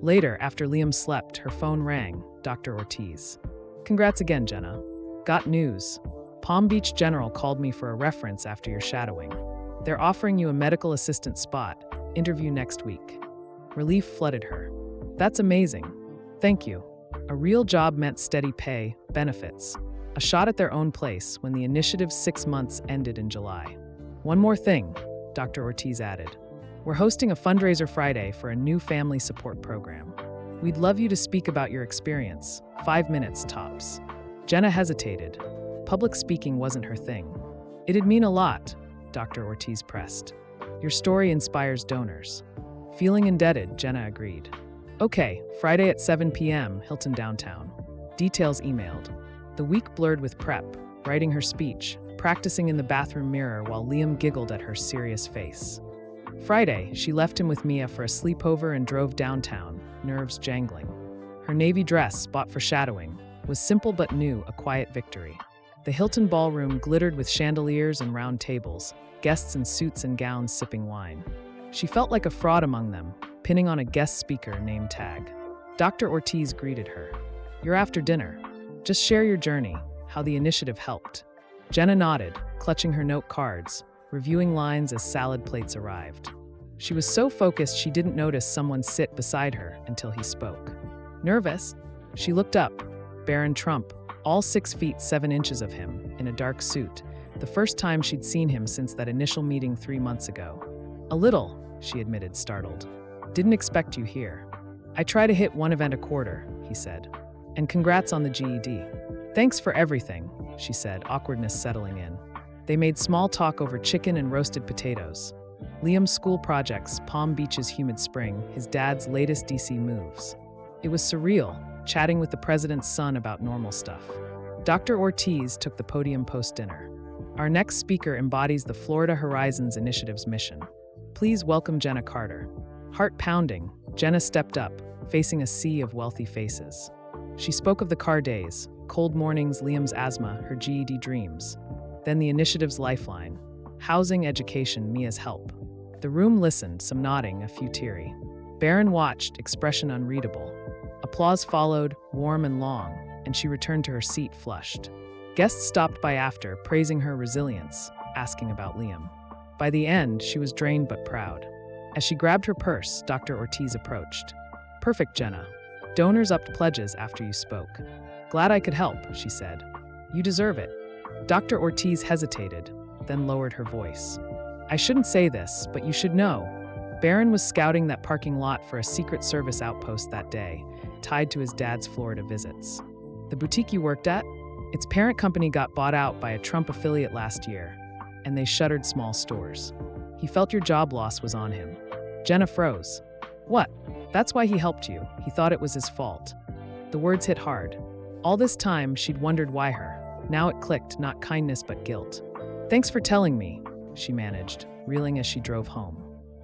Later, after Liam slept, her phone rang, Dr. Ortiz. Congrats again, Jenna. Got news. Palm Beach General called me for a reference after your shadowing. They're offering you a medical assistant spot. Interview next week. Relief flooded her. That's amazing. Thank you. A real job meant steady pay, benefits. A shot at their own place when the initiative's 6 months ended in July. One more thing, Dr. Ortiz added. We're hosting a fundraiser Friday for a new family support program. We'd love you to speak about your experience, 5 minutes tops. Jenna hesitated. Public speaking wasn't her thing. It'd mean a lot, Dr. Ortiz pressed. Your story inspires donors. Feeling indebted, Jenna agreed. Okay, Friday at 7 p.m., Hilton downtown. Details emailed. The week blurred with prep, writing her speech, practicing in the bathroom mirror while Liam giggled at her serious face. Friday, she left him with Mia for a sleepover and drove downtown, nerves jangling. Her navy dress, bought for shadowing, was simple but new, a quiet victory. The Hilton ballroom glittered with chandeliers and round tables, guests in suits and gowns sipping wine. She felt like a fraud among them, pinning on a guest speaker name tag. Dr. Ortiz greeted her. You're after dinner. Just share your journey, how the initiative helped. Jenna nodded, clutching her note cards, reviewing lines as salad plates arrived. She was so focused she didn't notice someone sit beside her until he spoke. Nervous? She looked up. Barron Trump, all 6 feet 7 inches of him, in a dark suit, the first time she'd seen him since that initial meeting 3 months ago. A little, she admitted, startled. Didn't expect you here. I try to hit one event a quarter, he said. And congrats on the GED. Thanks for everything, she said, awkwardness settling in. They made small talk over chicken and roasted potatoes. Liam's school projects, Palm Beach's humid spring, his dad's latest DC moves. It was surreal, chatting with the president's son about normal stuff. Dr. Ortiz took the podium post-dinner. Our next speaker embodies the Florida Horizons Initiative's mission. Please welcome Jenna Carter. Heart pounding, Jenna stepped up, facing a sea of wealthy faces. She spoke of the car days, cold mornings, Liam's asthma, her GED dreams. Then the initiative's lifeline, housing, education, Mia's help. The room listened, some nodding, a few teary. Barron watched, expression unreadable. Applause followed, warm and long, and she returned to her seat, flushed. Guests stopped by after, praising her resilience, asking about Liam. By the end, she was drained but proud. As she grabbed her purse, Dr. Ortiz approached. Perfect, Jenna. Donors upped pledges after you spoke. Glad I could help, she said. You deserve it. Dr. Ortiz hesitated, then lowered her voice. I shouldn't say this, but you should know. Barron was scouting that parking lot for a Secret Service outpost that day, tied to his dad's Florida visits. The boutique you worked at? Its parent company got bought out by a Trump affiliate last year, and they shuttered small stores. He felt your job loss was on him. Jenna froze. What? That's why he helped you. He thought it was his fault. The words hit hard. All this time, she'd wondered why her. Now it clicked, not kindness but guilt. Thanks for telling me, she managed, reeling as she drove home.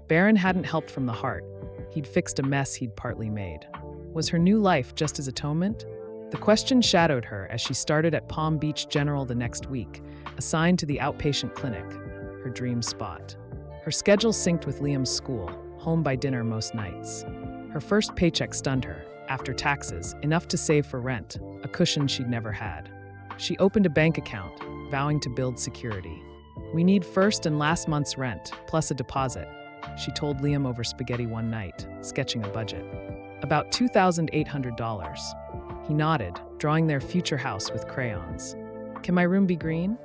Barron hadn't helped from the heart. He'd fixed a mess he'd partly made. Was her new life just his atonement? The question shadowed her as she started at Palm Beach General the next week, assigned to the outpatient clinic, her dream spot. Her schedule synced with Liam's school, home by dinner most nights. Her first paycheck stunned her, after taxes, enough to save for rent, a cushion she'd never had. She opened a bank account, vowing to build security. We need first and last month's rent, plus a deposit, she told Liam over spaghetti one night, sketching a budget. About $2,800. He nodded, drawing their future house with crayons. Can my room be green?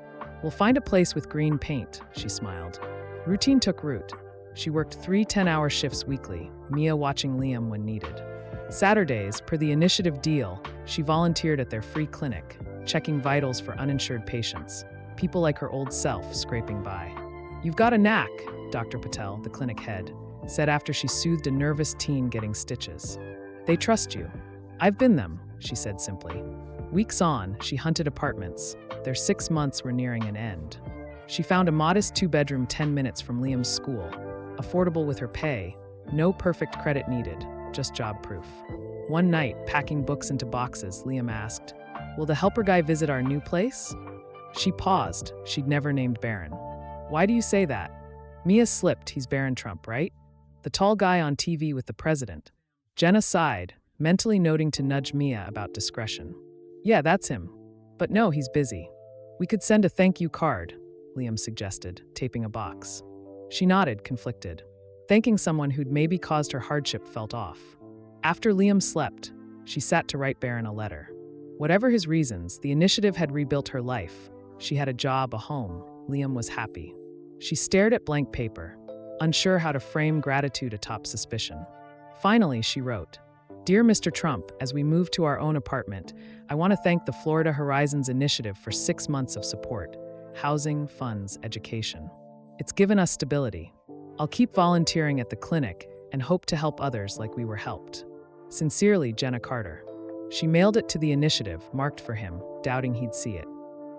We'll find a place with green paint, she smiled. Routine took root. She worked 3 10-hour shifts weekly, Mia watching Liam when needed. Saturdays, per the initiative deal, she volunteered at their free clinic, checking vitals for uninsured patients, people like her old self scraping by. You've got a knack, Dr. Patel, the clinic head, said after she soothed a nervous teen getting stitches. They trust you. I've been them, she said simply. Weeks on, she hunted apartments. Their 6 months were nearing an end. She found a modest 2-bedroom 10 minutes from Liam's school, affordable with her pay, no perfect credit needed, just job proof. One night, packing books into boxes, Liam asked, "Will the helper guy visit our new place?" She paused. She'd never named Barron. Why do you say that? Mia slipped. He's Barron Trump, right? The tall guy on TV with the president. Jenna sighed, mentally noting to nudge Mia about discretion. Yeah, that's him. But no, he's busy. We could send a thank you card, Liam suggested, taping a box. She nodded, conflicted. Thanking someone who'd maybe caused her hardship felt off. After Liam slept, she sat to write Barron a letter. Whatever his reasons, the initiative had rebuilt her life. She had a job, a home. Liam was happy. She stared at blank paper, unsure how to frame gratitude atop suspicion. Finally, she wrote, Dear Mr. Trump, as we move to our own apartment, I want to thank the Florida Horizons Initiative for 6 months of support, housing, funds, education. It's given us stability. I'll keep volunteering at the clinic and hope to help others like we were helped. Sincerely, Jenna Carter. She mailed it to the initiative, marked for him, doubting he'd see it.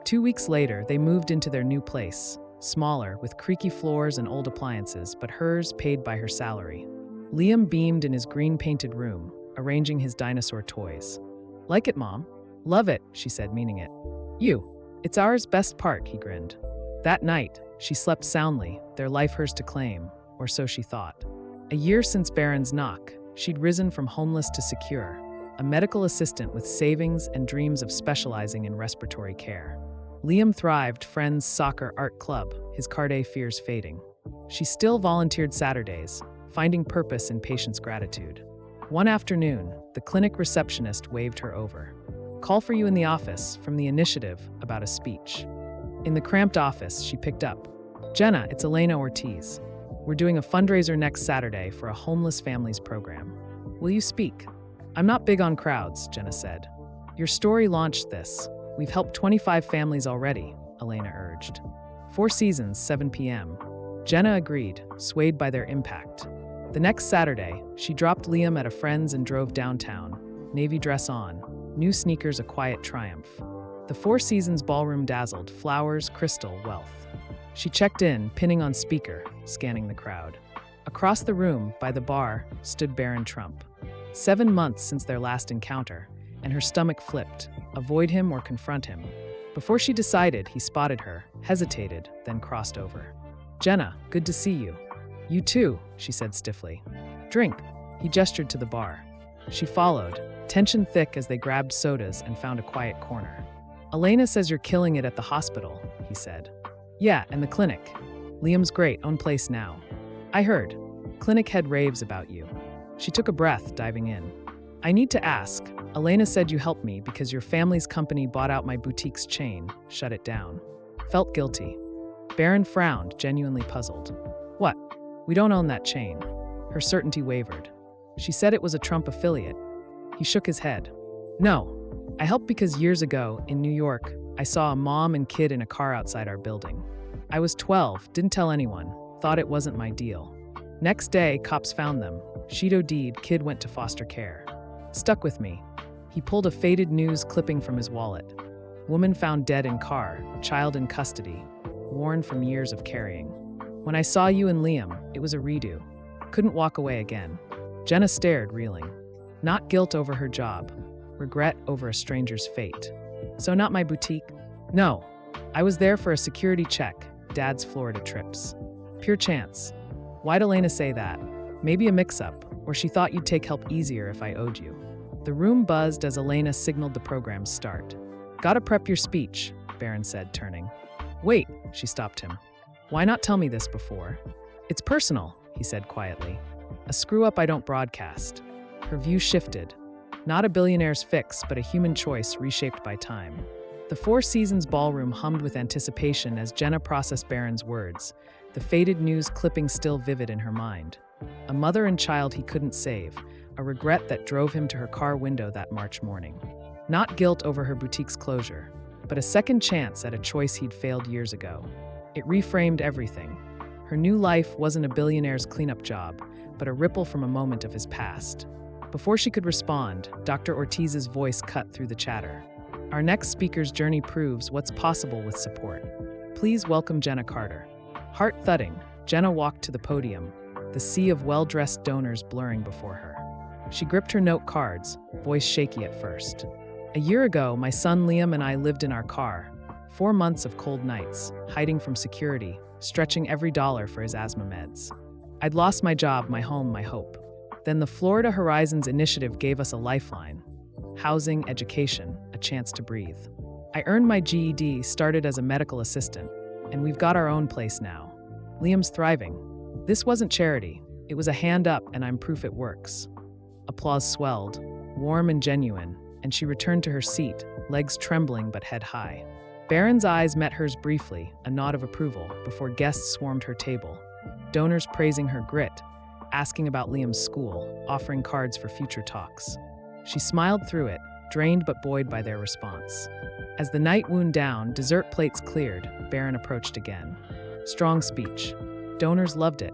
2 weeks later, they moved into their new place, smaller, with creaky floors and old appliances, but hers paid by her salary. Liam beamed in his green-painted room, arranging his dinosaur toys. Like it, Mom? Love it, she said, meaning it. You. It's ours best part, he grinned. That night, she slept soundly, their life hers to claim, or so she thought. A year since Barron's knock, she'd risen from homeless to secure, a medical assistant with savings and dreams of specializing in respiratory care. Liam thrived, friends, soccer, art club, his Carday fears fading. She still volunteered Saturdays, finding purpose in patients' gratitude. One afternoon, the clinic receptionist waved her over. Call for you in the office, from the initiative, about a speech. In the cramped office, she picked up. Jenna, it's Elena Ortiz. We're doing a fundraiser next Saturday for a homeless families program. Will you speak? I'm not big on crowds, Jenna said. Your story launched this. We've helped 25 families already, Elena urged. 4 seasons, 7 p.m. Jenna agreed, swayed by their impact. The next Saturday, she dropped Liam at a friend's and drove downtown, navy dress on, new sneakers a quiet triumph. The 4 Seasons ballroom dazzled, flowers, crystal, wealth. She checked in, pinning on speaker, scanning the crowd. Across the room, by the bar, stood Barron Trump. 7 months since their last encounter, and her stomach flipped, avoid him or confront him. Before she decided, he spotted her, hesitated, then crossed over. Jenna, good to see you. You too, she said stiffly. Drink. He gestured to the bar. She followed, tension thick as they grabbed sodas and found a quiet corner. Elena says you're killing it at the hospital, he said. Yeah, and the clinic. Liam's great, own place now. I heard. Clinic head raves about you. She took a breath, diving in. I need to ask. Elena said you helped me because your family's company bought out my boutique's chain, shut it down. Felt guilty. Barron frowned, genuinely puzzled. What? We don't own that chain. Her certainty wavered. She said it was a Trump affiliate. He shook his head. No. I helped because years ago, in New York, I saw a mom and kid in a car outside our building. I was 12, didn't tell anyone, thought it wasn't my deal. Next day, cops found them. She'd OD'd, kid went to foster care. Stuck with me. He pulled a faded news clipping from his wallet. Woman found dead in car, child in custody, worn from years of carrying. When I saw you and Liam, it was a redo. Couldn't walk away again. Jenna stared, reeling. Not guilt over her job, regret over a stranger's fate. So not my boutique? No. I was there for a security check, Dad's Florida trips. Pure chance. Why'd Elena say that? Maybe a mix-up, or she thought you'd take help easier if I owed you. The room buzzed as Elena signaled the program's start. Gotta prep your speech, Barron said, turning. Wait, she stopped him. Why not tell me this before? It's personal, he said quietly. A screw-up I don't broadcast. Her view shifted. Not a billionaire's fix, but a human choice reshaped by time. The Four Seasons ballroom hummed with anticipation as Jenna processed Barron's words, the faded news clipping still vivid in her mind. A mother and child he couldn't save, a regret that drove him to her car window that March morning. Not guilt over her boutique's closure, but a second chance at a choice he'd failed years ago. It reframed everything. Her new life wasn't a billionaire's cleanup job, but a ripple from a moment of his past. Before she could respond, Dr. Ortiz's voice cut through the chatter. Our next speaker's journey proves what's possible with support. Please welcome Jenna Carter. Heart thudding, Jenna walked to the podium, the sea of well-dressed donors blurring before her. She gripped her note cards, voice shaky at first. A year ago, my son Liam and I lived in our car. 4 months of cold nights, hiding from security, stretching every dollar for his asthma meds. I'd lost my job, my home, my hope. Then the Florida Horizons Initiative gave us a lifeline. Housing, education, a chance to breathe. I earned my GED, started as a medical assistant, and we've got our own place now. Liam's thriving. This wasn't charity. It was a hand up, and I'm proof it works. Applause swelled, warm and genuine, and she returned to her seat, legs trembling but head high. Barron's eyes met hers briefly, a nod of approval, before guests swarmed her table. Donors praising her grit, asking about Liam's school, offering cards for future talks. She smiled through it, drained but buoyed by their response. As the night wound down, dessert plates cleared, Barron approached again. Strong speech. Donors loved it.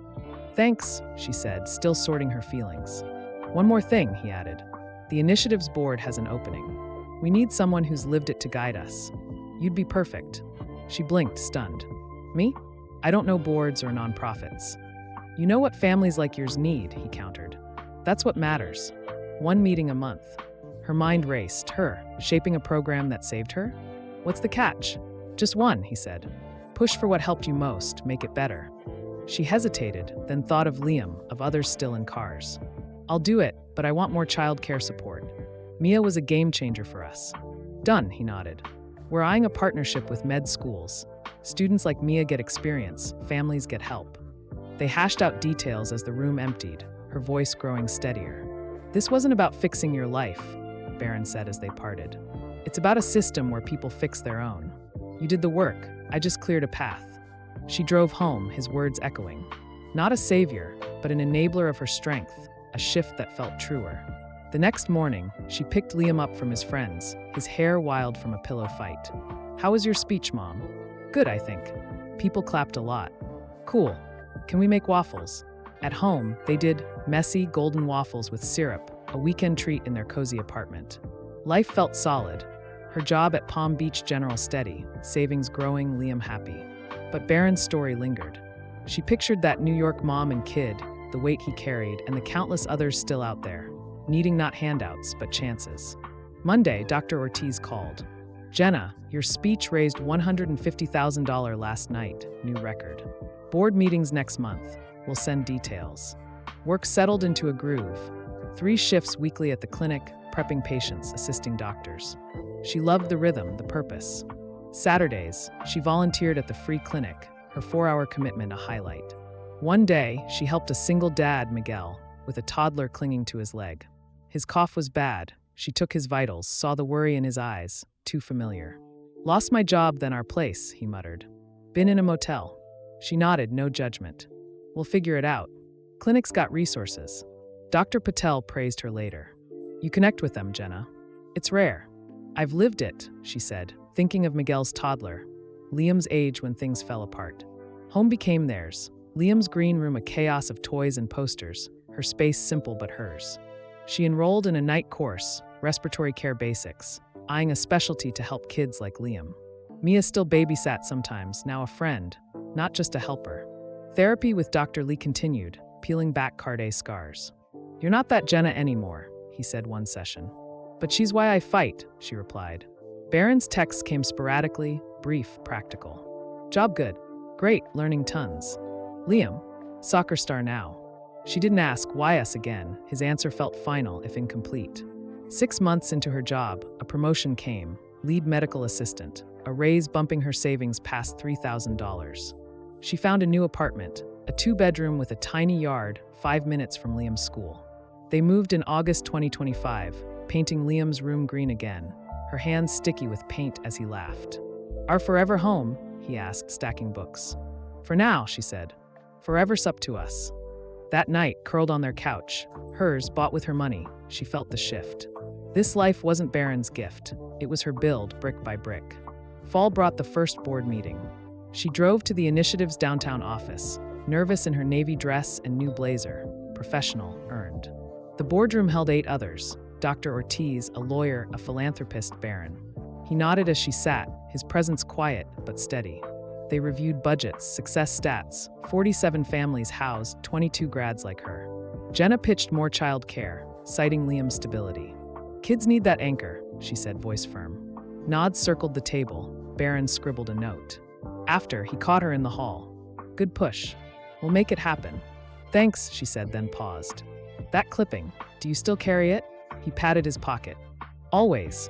Thanks, she said, still sorting her feelings. One more thing, he added. The initiative's board has an opening. We need someone who's lived it to guide us. You'd be perfect. She blinked, stunned. Me? I don't know boards or nonprofits. You know what families like yours need, he countered. That's what matters. One meeting a month. Her mind raced, shaping a program that saved her? What's the catch? Just one, he said. Push for what helped you most, make it better. She hesitated, then thought of Liam, of others still in cars. I'll do it, but I want more childcare support. Mia was a game changer for us. Done, he nodded. We're eyeing a partnership with med schools. Students like Mia get experience, families get help. They hashed out details as the room emptied, her voice growing steadier. This wasn't about fixing your life, Barron said as they parted. It's about a system where people fix their own. You did the work, I just cleared a path. She drove home, his words echoing. Not a savior, but an enabler of her strength, a shift that felt truer. The next morning, she picked Liam up from his friends, his hair wild from a pillow fight. How was your speech, Mom? Good, I think. People clapped a lot. Cool. Can we make waffles? At home, they did messy golden waffles with syrup, a weekend treat in their cozy apartment. Life felt solid. Her job at Palm Beach General steady, savings growing, Liam happy. But Barron's story lingered. She pictured that New York mom and kid, the weight he carried, and the countless others still out there, needing not handouts, but chances. Monday, Dr. Ortiz called. Jenna, your speech raised $150,000 last night, new record. Board meetings next month. We'll send details. Work settled into a groove. 3 shifts weekly at the clinic, prepping patients, assisting doctors. She loved the rhythm, the purpose. Saturdays, she volunteered at the free clinic, her 4-hour commitment a highlight. One day, she helped a single dad, Miguel, with a toddler clinging to his leg. His cough was bad. She took his vitals, saw the worry in his eyes, too familiar. Lost my job, then our place, he muttered. Been in a motel. She nodded, no judgment. We'll figure it out. Clinic's got resources. Dr. Patel praised her later. You connect with them, Jenna. It's rare. I've lived it, she said, thinking of Miguel's toddler. Liam's age when things fell apart. Home became theirs. Liam's green room a chaos of toys and posters, her space simple but hers. She enrolled in a night course, respiratory care basics, eyeing a specialty to help kids like Liam. Mia still babysat sometimes, now a friend, not just a helper. Therapy with Dr. Lee continued, peeling back Card A scars. "You're not that Jenna anymore," he said one session. "But she's why I fight," she replied. Barron's texts came sporadically, brief, practical. "Job good. Great, learning tons. Liam, soccer star now." She didn't ask, "Why us again?" His answer felt final, if incomplete. 6 months into her job, a promotion came, lead medical assistant, a raise bumping her savings past $3,000. She found a new apartment, a 2-bedroom with a tiny yard, 5 minutes from Liam's school. They moved in August 2025, painting Liam's room green again, her hands sticky with paint as he laughed. "Our forever home?" he asked, stacking books. "For now," she said. "Forever's up to us." That night, curled on their couch, hers bought with her money, she felt the shift. This life wasn't Barron's gift. It was her build, brick by brick. Fall brought the first board meeting. She drove to the initiative's downtown office, nervous in her navy dress and new blazer, professional, earned. The boardroom held 8 others, Dr. Ortiz, a lawyer, a philanthropist, Barron. He nodded as she sat, his presence quiet but steady. They reviewed budgets, success stats, 47 families housed, 22 grads like her. Jenna pitched more child care, citing Liam's stability. "Kids need that anchor," she said, voice firm. Nods circled the table. Barron scribbled a note. After, he caught her in the hall. "Good push. We'll make it happen." "Thanks," she said, then paused. "That clipping, do you still carry it?" He patted his pocket. "Always.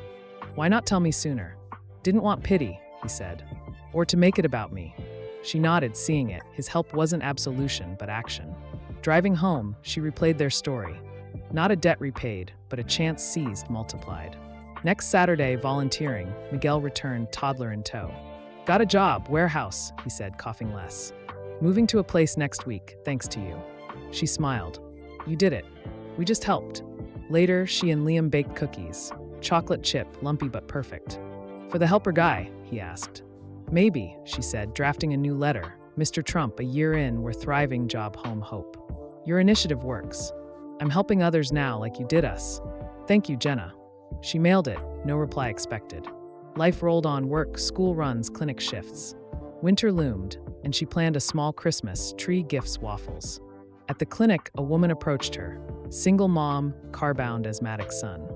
Why not tell me sooner?" "Didn't want pity," he said. "Or to make it about me." She nodded, seeing it. His help wasn't absolution, but action. Driving home, she replayed their story. Not a debt repaid, but a chance seized, multiplied. Next Saturday, volunteering, Miguel returned, toddler in tow. "Got a job, warehouse," he said, coughing less. "Moving to a place next week, thanks to you." She smiled. "You did it. We just helped." Later, she and Liam baked cookies. Chocolate chip, lumpy but perfect. "For the helper guy?" he asked. "Maybe," she said, drafting a new letter. "Mr. Trump, a year in, we're thriving, job, home, hope. Your initiative works. I'm helping others now like you did us. Thank you, Jenna." She mailed it, no reply expected. Life rolled on, work, school runs, clinic shifts. Winter loomed, and she planned a small Christmas, tree, gifts, waffles. At the clinic, a woman approached her. Single mom, car-bound, asthmatic son.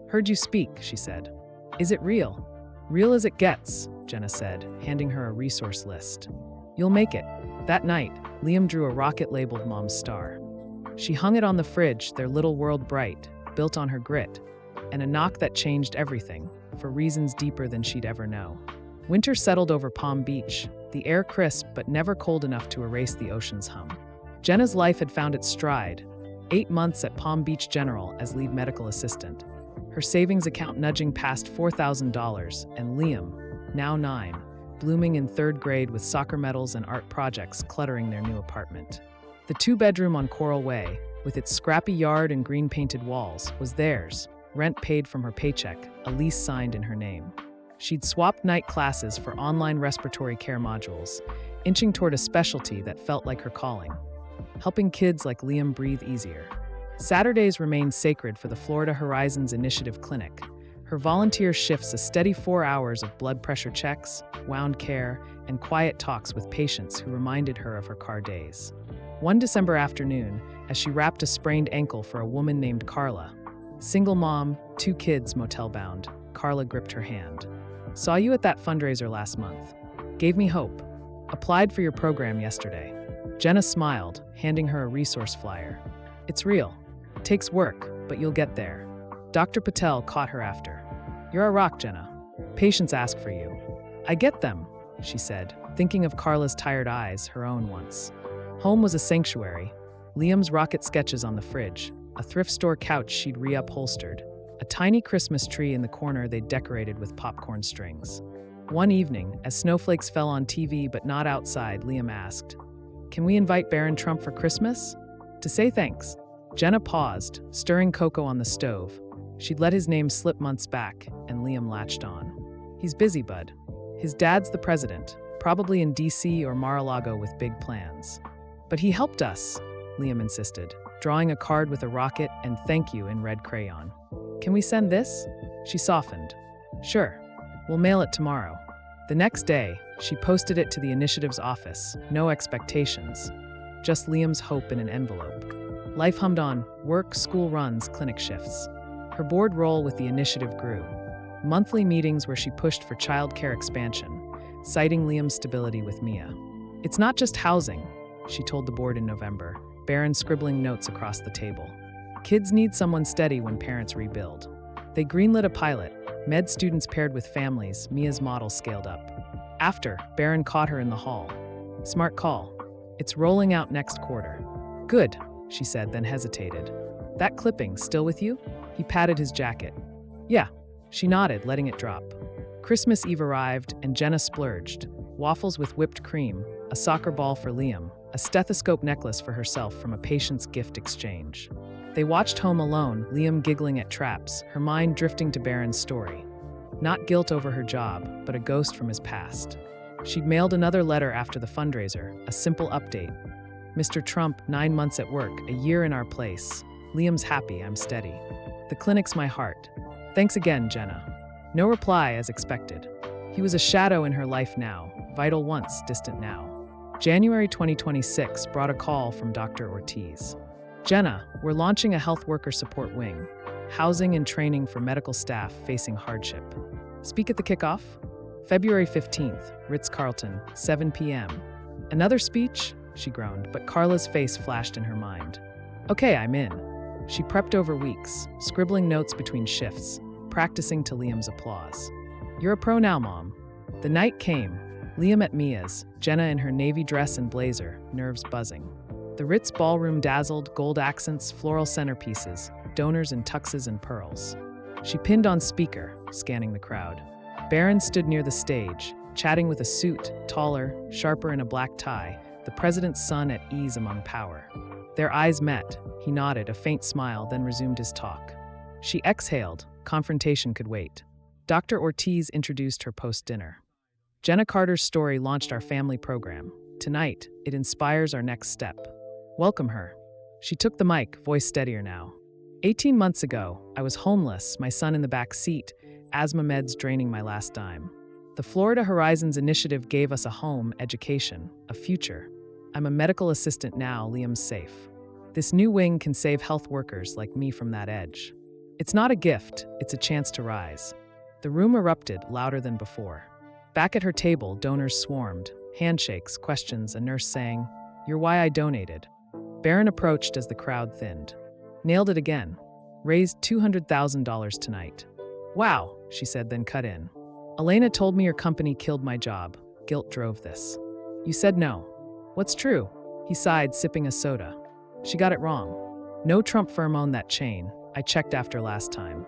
"Heard you speak," she said. "Is it real?" "Real as it gets," Jenna said, handing her a resource list. "You'll make it." That night, Liam drew a rocket-labeled Mom's Star. She hung it on the fridge, their little world bright, built on her grit, and a knock that changed everything, for reasons deeper than she'd ever know. Winter settled over Palm Beach, the air crisp but never cold enough to erase the ocean's hum. Jenna's life had found its stride. 8 months at Palm Beach General as lead medical assistant. Her savings account nudging past $4,000, and Liam, now 9, blooming in 3rd grade with soccer medals and art projects cluttering their new apartment. The 2-bedroom on Coral Way, with its scrappy yard and green-painted walls, was theirs, rent paid from her paycheck, a lease signed in her name. She'd swapped night classes for online respiratory care modules, inching toward a specialty that felt like her calling, helping kids like Liam breathe easier. Saturdays remained sacred for the Florida Horizons Initiative Clinic. Her volunteer shifts a steady 4 hours of blood pressure checks, wound care, and quiet talks with patients who reminded her of her car days. One December afternoon, as she wrapped a sprained ankle for a woman named Carla, single mom, 2 kids motel-bound, Carla gripped her hand. "Saw you at that fundraiser last month. Gave me hope. Applied for your program yesterday." Jenna smiled, handing her a resource flyer. "It's real. Takes work, but you'll get there." Dr. Patel caught her after. "You're a rock, Jenna. Patients ask for you." "I get them," she said, thinking of Carla's tired eyes, her own once. Home was a sanctuary. Liam's rocket sketches on the fridge, a thrift store couch she'd re-upholstered, a tiny Christmas tree in the corner they'd decorated with popcorn strings. One evening, as snowflakes fell on TV but not outside, Liam asked, "Can we invite Barron Trump for Christmas?" "To say thanks." Jenna paused, stirring cocoa on the stove. She'd let his name slip months back, and Liam latched on. "He's busy, bud. His dad's the president. probably in DC or Mar-a-Lago with big plans. But he helped us, Liam insisted, drawing a card with a rocket and thank you in red crayon. Can we send this? She softened. Sure, we'll mail it tomorrow. The next day, she posted it to the initiative's office, no expectations, just Liam's hope in an envelope. Life hummed on, work, school runs, clinic shifts. Her board role with the initiative grew. Monthly meetings where she pushed for childcare expansion, citing Liam's stability with Mia. It's not just housing, she told the board in November, Barron scribbling notes across the table. Kids need someone steady when parents rebuild. They greenlit a pilot, med students paired with families, Mia's model scaled up. After, Barron caught her in the hall. Smart call. It's rolling out next quarter. Good, she said, then hesitated. That clipping still with you? He patted his jacket. Yeah, she nodded, letting it drop. Christmas Eve arrived, and Jenna splurged. Waffles with whipped cream, a soccer ball for Liam, a stethoscope necklace for herself from a patient's gift exchange. They watched Home Alone, Liam giggling at traps, her mind drifting to Barron's story. Not guilt over her job, but a ghost from his past. She'd mailed another letter after the fundraiser, a simple update. Mr. Trump, 9 months at work, a year in our place. Liam's happy, I'm steady. The clinic's my heart. Thanks again, Jenna. No reply, as expected. He was a shadow in her life now, vital once, distant now. January 2026 brought a call from Dr. Ortiz. Jenna, we're launching a health worker support wing. Housing and training for medical staff facing hardship. Speak at the kickoff? February 15th, Ritz-Carlton, 7 p.m. Another speech? She groaned, but Carla's face flashed in her mind. Okay, I'm in. She prepped over weeks, scribbling notes between shifts, practicing to Liam's applause. You're a pro now, Mom. The night came. Liam at Mia's, Jenna in her navy dress and blazer, nerves buzzing. The Ritz ballroom dazzled, gold accents, floral centerpieces, donors in tuxes and pearls. She pinned on speaker, scanning the crowd. Barron stood near the stage, chatting with a suit, taller, sharper in a black tie, the president's son at ease among power. Their eyes met. He nodded, a faint smile, then resumed his talk. She exhaled. Confrontation could wait. Dr. Ortiz introduced her post-dinner. Jenna Carter's story launched our family program. Tonight, it inspires our next step. Welcome her. She took the mic, voice steadier now. 18 months ago, I was homeless, my son in the back seat, asthma meds draining my last dime. The Florida Horizons Initiative gave us a home, education, a future. I'm a medical assistant now, Liam's safe. This new wing can save health workers like me from that edge. It's not a gift, it's a chance to rise. The room erupted, louder than before. Back at her table, donors swarmed, handshakes, questions, a nurse saying, "You're why I donated." Barron approached as the crowd thinned. Nailed it again. Raised $200,000 tonight. Wow, she said, then cut in. Elena told me your company killed my job. Guilt drove this. You said no. What's true? He sighed, sipping a soda. She got it wrong. No Trump firm owned that chain. I checked after last time.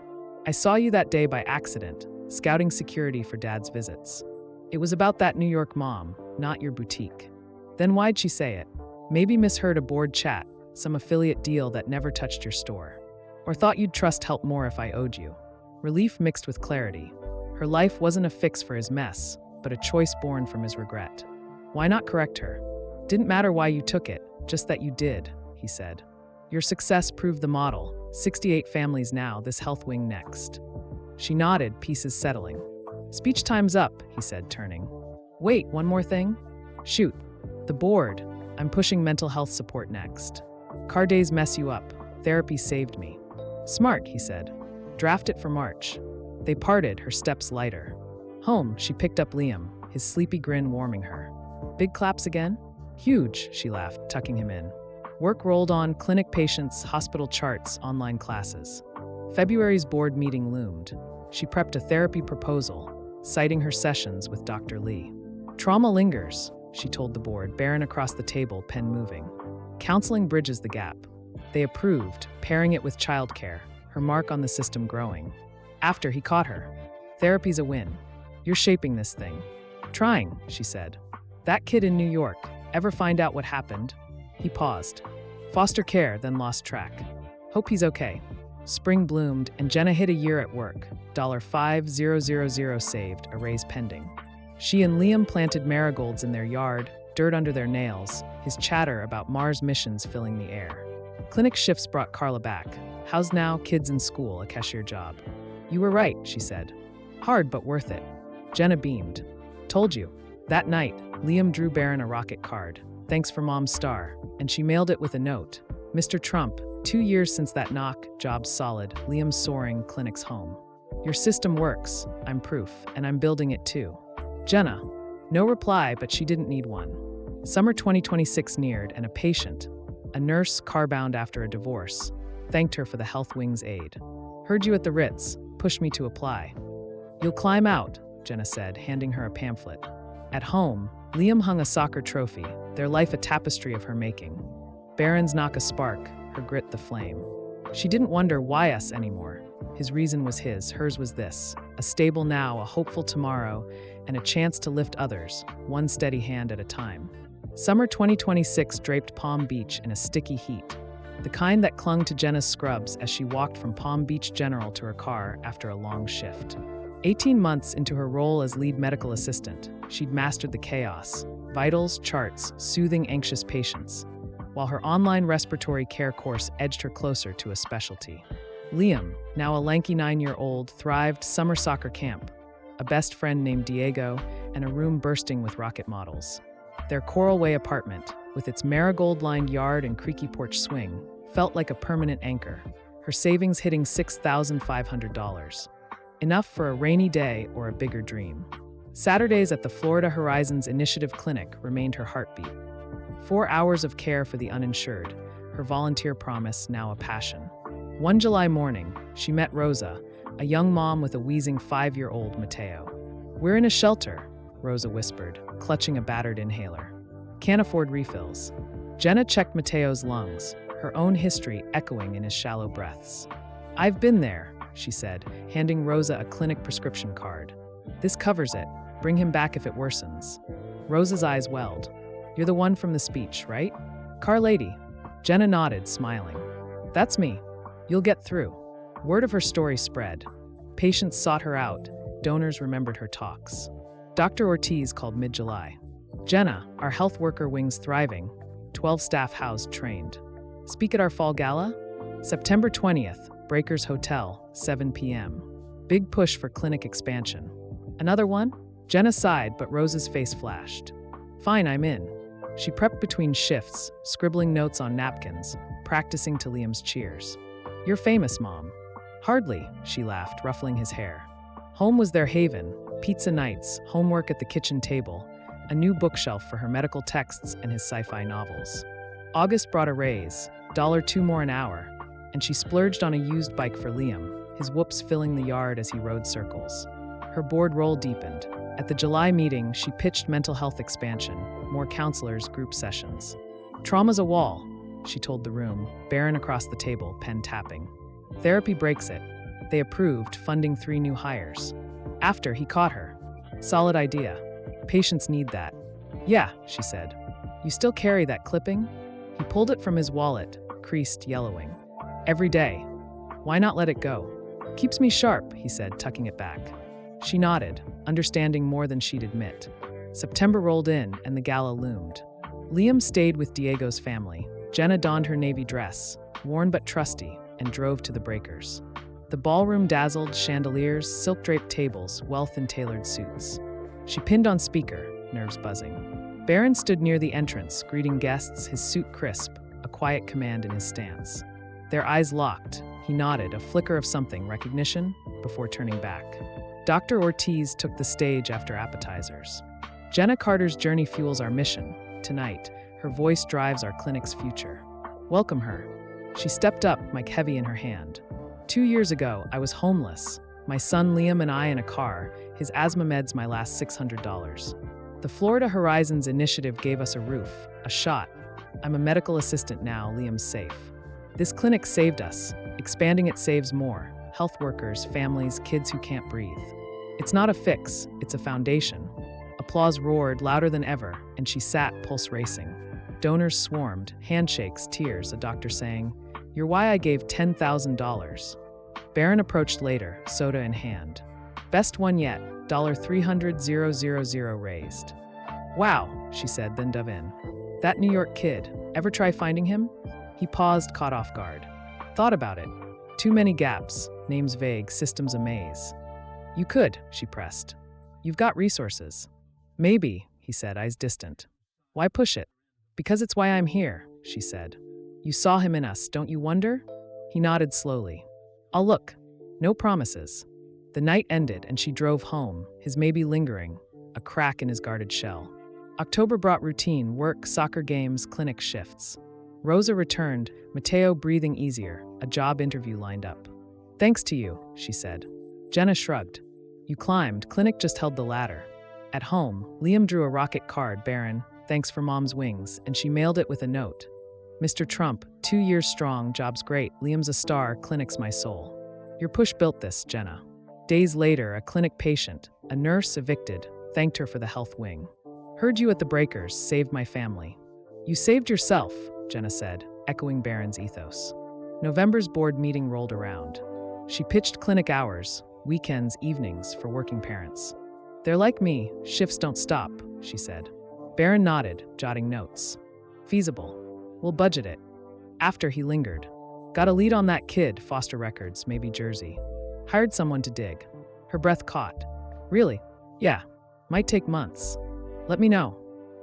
I saw you that day by accident, scouting security for Dad's visits. It was about that New York mom, not your boutique. Then why'd she say it? Maybe misheard a board chat, some affiliate deal that never touched your store. Or thought you'd trust help more if I owed you. Relief mixed with clarity. Her life wasn't a fix for his mess, but a choice born from his regret. Why not correct her? Didn't matter why you took it, just that you did, he said. Your success proved the model. 68 families now, this health wing next. She nodded, pieces settling. Speech time's up, he said, turning. Wait, one more thing? Shoot. The board. I'm pushing mental health support next. Car days mess you up. Therapy saved me. Smart, he said. Draft it for March. They parted, her steps lighter. Home, she picked up Liam, his sleepy grin warming her. Big claps again? Huge, she laughed, tucking him in. Work rolled on, clinic patients, hospital charts, online classes. February's board meeting loomed. She prepped a therapy proposal, citing her sessions with Dr. Lee. Trauma lingers, she told the board, Barron across the table, pen moving. Counseling bridges the gap. They approved, pairing it with childcare, her mark on the system growing. After, he caught her. Therapy's a win. You're shaping this thing. Trying, she said. That kid in New York, ever find out what happened? He paused. Foster care, then lost track. Hope he's okay. Spring bloomed, and Jenna hit a year at work. $5,000 saved, a raise pending. She and Liam planted marigolds in their yard, dirt under their nails, his chatter about Mars missions filling the air. Clinic shifts brought Carla back. How's now, kids in school, a cashier job? You were right, she said. Hard, but worth it. Jenna beamed. Told you. That night, Liam drew Barron a rocket card. Thanks for Mom's star. And she mailed it with a note. Mr. Trump, 2 years since that knock, job's solid, Liam soaring, clinic's home. Your system works, I'm proof, and I'm building it too. Jenna. No reply, but she didn't need one. Summer 2026 neared, and a patient, a nurse car-bound after a divorce, thanked her for the Health Wing's aid. Heard you at the Ritz, pushed me to apply. You'll climb out, Jenna said, handing her a pamphlet. At home, Liam hung a soccer trophy, their life a tapestry of her making. Barron's knock a spark, her grit the flame. She didn't wonder why us anymore. His reason was his, hers was this: a stable now, a hopeful tomorrow, and a chance to lift others, one steady hand at a time. Summer 2026 draped Palm Beach in a sticky heat, the kind that clung to Jenna's scrubs as she walked from Palm Beach General to her car after a long shift. 18 months into her role as lead medical assistant, she'd mastered the chaos: vitals, charts, soothing anxious patients, while her online respiratory care course edged her closer to a specialty. Liam, now a lanky 9-year-old, thrived summer soccer camp, a best friend named Diego, and a room bursting with rocket models. Their Coral Way apartment, with its marigold-lined yard and creaky porch swing, felt like a permanent anchor, her savings hitting $6,500. Enough for a rainy day or a bigger dream. Saturdays at the Florida Horizons Initiative Clinic remained her heartbeat. 4 hours of care for the uninsured, her volunteer promise now a passion. One July morning, she met Rosa, a young mom with a wheezing 5-year-old Mateo. We're in a shelter, Rosa whispered, clutching a battered inhaler. Can't afford refills. Jenna checked Mateo's lungs, her own history echoing in his shallow breaths. I've been there, she said, handing Rosa a clinic prescription card. This covers it. Bring him back if it worsens. Rosa's eyes welled. You're the one from the speech, right? Car lady. Jenna nodded, smiling. That's me. You'll get through. Word of her story spread. Patients sought her out. Donors remembered her talks. Dr. Ortiz called mid-July. Jenna, our health worker wing's thriving. 12 staff housed, trained. Speak at our fall gala? September 20th, Breakers Hotel, 7 p.m. Big push for clinic expansion. Another one? Jenna sighed, but Rose's face flashed. Fine, I'm in. She prepped between shifts, scribbling notes on napkins, practicing to Liam's cheers. You're famous, Mom. Hardly, she laughed, ruffling his hair. Home was their haven, pizza nights, homework at the kitchen table, a new bookshelf for her medical texts and his sci-fi novels. August brought a raise, $2 more an hour, and she splurged on a used bike for Liam, his whoops filling the yard as he rode circles. Her board roll deepened. At the July meeting, she pitched mental health expansion, more counselors, group sessions. Trauma's a wall, she told the room, Barron across the table, pen tapping. Therapy breaks it. They approved, funding 3 new hires. After, he caught her. Solid idea. Patients need that. Yeah, she said. You still carry that clipping? He pulled it from his wallet, creased, yellowing. Every day. Why not let it go? Keeps me sharp, he said, tucking it back. She nodded, understanding more than she'd admit. September rolled in, and the gala loomed. Liam stayed with Diego's family. Jenna donned her navy dress, worn but trusty, and drove to the Breakers. The ballroom dazzled, chandeliers, silk-draped tables, wealth in tailored suits. She pinned on speaker, nerves buzzing. Barron stood near the entrance, greeting guests, his suit crisp, a quiet command in his stance. Their eyes locked. He nodded, a flicker of something, recognition, before turning back. Dr. Ortiz took the stage after appetizers. Jenna Carter's journey fuels our mission. Tonight, her voice drives our clinic's future. Welcome her. She stepped up, mic heavy in her hand. 2 years ago, I was homeless. My son Liam and I in a car, his asthma meds my last $600. The Florida Horizons Initiative gave us a roof, a shot. I'm a medical assistant now, Liam's safe. This clinic saved us. Expanding it saves more. Health workers, families, kids who can't breathe. It's not a fix, it's a foundation. Applause roared louder than ever, and she sat, pulse racing. Donors swarmed, handshakes, tears, a doctor saying, "You're why I gave $10,000. Barron approached later, soda in hand. Best one yet. $300,000 raised. Wow, she said, then dove in. That New York kid, ever try finding him? He paused, caught off guard. Thought about it. Too many gaps, names vague, systems a maze. You could, she pressed. You've got resources. Maybe, he said, eyes distant. Why push it? Because it's why I'm here, she said. You saw him in us, don't you wonder? He nodded slowly. I'll look. No promises. The night ended and she drove home, his maybe lingering, a crack in his guarded shell. October brought routine, work, soccer games, clinic shifts. Rosa returned, Mateo breathing easier, a job interview lined up. Thanks to you, she said. Jenna shrugged. You climbed, clinic just held the ladder. At home, Liam drew a rocket card, Barron, thanks for Mom's wings, and she mailed it with a note. Mr. Trump, 2 years strong, job's great, Liam's a star, clinic's my soul. Your push built this, Jenna. Days later, a clinic patient, a nurse evicted, thanked her for the health wing. Heard you at the breakers, saved my family. You saved yourself, Jenna said, echoing Barron's ethos. November's board meeting rolled around. She pitched clinic hours, weekends, evenings for working parents. They're like me, shifts don't stop, she said. Barron nodded, jotting notes. Feasible. We'll budget it. After he lingered. Got a lead on that kid, foster records, maybe Jersey. Hired someone to dig. Her breath caught. Really? Yeah. Might take months. Let me know.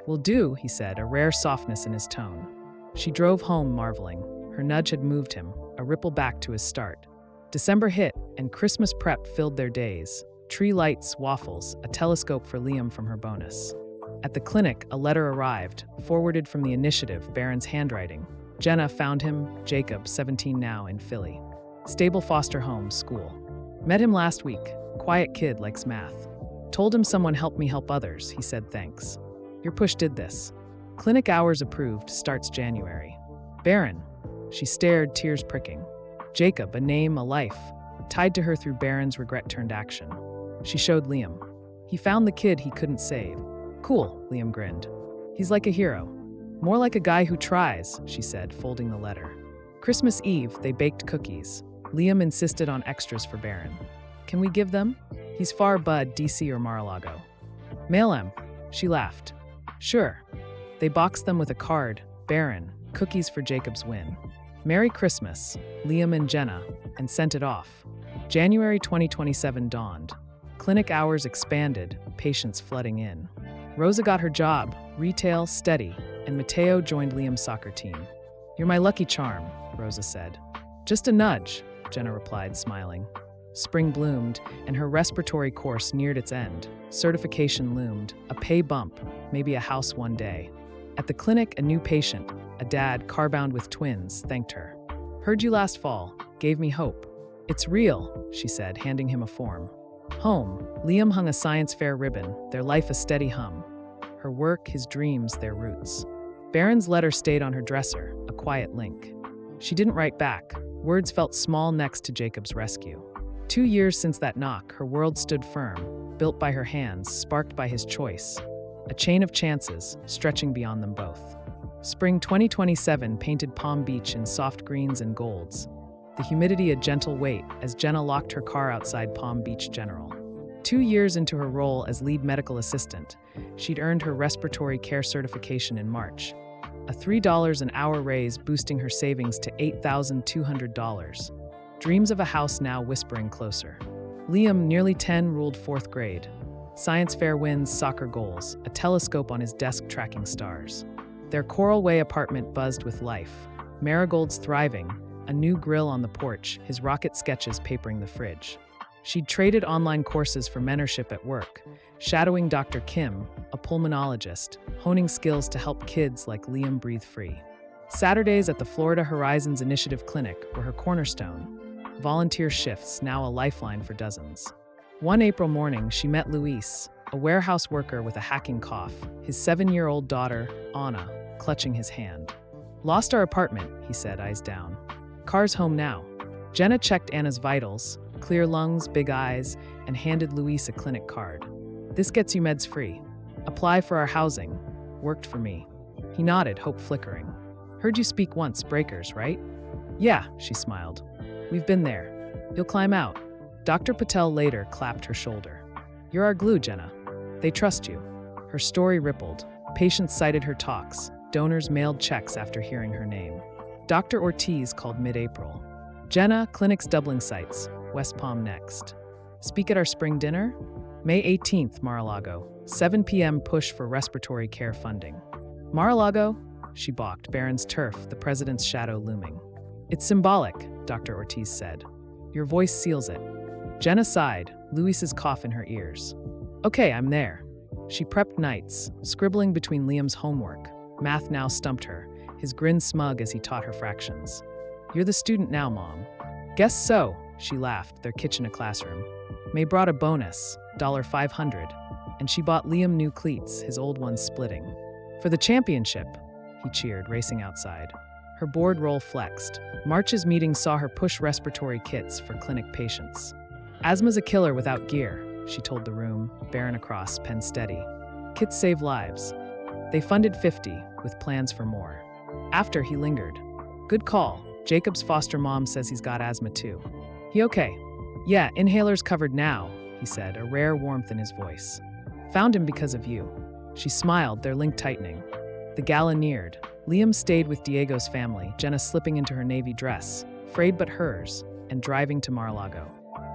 Will do, he said, a rare softness in his tone. She drove home, marveling. Her nudge had moved him, a ripple back to his start. December hit, and Christmas prep filled their days. Tree lights, waffles, a telescope for Liam from her bonus. At the clinic, a letter arrived, forwarded from the initiative, Barron's handwriting. Jenna found him, Jacob, 17 now, in Philly. Stable foster home, school. Met him last week. Quiet kid, likes math. Told him someone helped me help others, he said thanks. Your push did this. Clinic hours approved, starts January. Barron. She stared, tears pricking. Jacob, a name, a life. Tied to her through Barron's regret turned action. She showed Liam. He found the kid he couldn't save. Cool, Liam grinned. He's like a hero. More like a guy who tries, she said, folding the letter. Christmas Eve, they baked cookies. Liam insisted on extras for Barron. Can we give them? He's far Bud, DC or Mar-a-Lago. Mail him. She laughed. Sure. They boxed them with a card, Barron, cookies for Jacob's win. Merry Christmas, Liam and Jenna, and sent it off. January 2027 dawned. Clinic hours expanded, patients flooding in. Rosa got her job, retail, steady, and Mateo joined Liam's soccer team. You're my lucky charm, Rosa said. Just a nudge, Jenna replied, smiling. Spring bloomed, and her respiratory course neared its end. Certification loomed, a pay bump, maybe a house one day. At the clinic, a new patient, a dad car-bound with twins, thanked her. Heard you last fall, gave me hope. It's real, she said, handing him a form. Home, Liam hung a science fair ribbon, their life a steady hum. Her work, his dreams, their roots. Barron's letter stayed on her dresser, a quiet link. She didn't write back. Words felt small next to Jacob's rescue. 2 years since that knock, her world stood firm, built by her hands, sparked by his choice. A chain of chances, stretching beyond them both. Spring 2027 painted Palm Beach in soft greens and golds. The humidity a gentle weight as Jenna locked her car outside Palm Beach General. 2 years into her role as lead medical assistant, she'd earned her respiratory care certification in March. A $3 an hour raise boosting her savings to $8,200. Dreams of a house now whispering closer. Liam, nearly 10, ruled 4th grade. Science fair wins, soccer goals, a telescope on his desk tracking stars. Their Coral Way apartment buzzed with life. Marigolds thriving, a new grill on the porch, his rocket sketches papering the fridge. She'd traded online courses for mentorship at work, shadowing Dr. Kim, a pulmonologist, honing skills to help kids like Liam breathe free. Saturdays at the Florida Horizons Initiative Clinic were her cornerstone. Volunteer shifts, now a lifeline for dozens. One April morning, she met Luis, a warehouse worker with a hacking cough, his 7-year-old daughter, Anna, clutching his hand. Lost our apartment, he said, eyes down. Car's home now. Jenna checked Anna's vitals, clear lungs, big eyes, and handed Luis a clinic card. This gets you meds free. Apply for our housing. Worked for me. He nodded, hope flickering. Heard you speak once, breakers, right? Yeah, she smiled. We've been there. You'll climb out. Dr. Patel later clapped her shoulder. You're our glue, Jenna. They trust you. Her story rippled. Patients cited her talks. Donors mailed checks after hearing her name. Dr. Ortiz called mid-April. Jenna, clinics doubling sites. West Palm next. Speak at our spring dinner? May 18th, Mar-a-Lago. 7 p.m. push for respiratory care funding. Mar-a-Lago? She balked, Barron's turf, the president's shadow looming. It's symbolic, Dr. Ortiz said. Your voice seals it. Jenna sighed, Luis's cough in her ears. Okay, I'm there. She prepped nights, scribbling between Liam's homework. Math now stumped her, his grin smug as he taught her fractions. You're the student now, Mom. Guess so, she laughed, their kitchen a classroom. May brought a bonus, $500, and she bought Liam new cleats, his old ones splitting. For the championship, he cheered, racing outside. Her board roll flexed. March's meeting saw her push respiratory kits for clinic patients. Asthma's a killer without gear, she told the room, Barron across, pen steady. Kits save lives. They funded 50, with plans for more. After, he lingered. Good call. Jacob's foster mom says he's got asthma too. He okay? Yeah, inhalers covered now, he said, a rare warmth in his voice. Found him because of you. She smiled, their link tightening. The gala neared. Liam stayed with Diego's family, Jenna slipping into her navy dress, frayed but hers, and driving to Mar-a-Lago.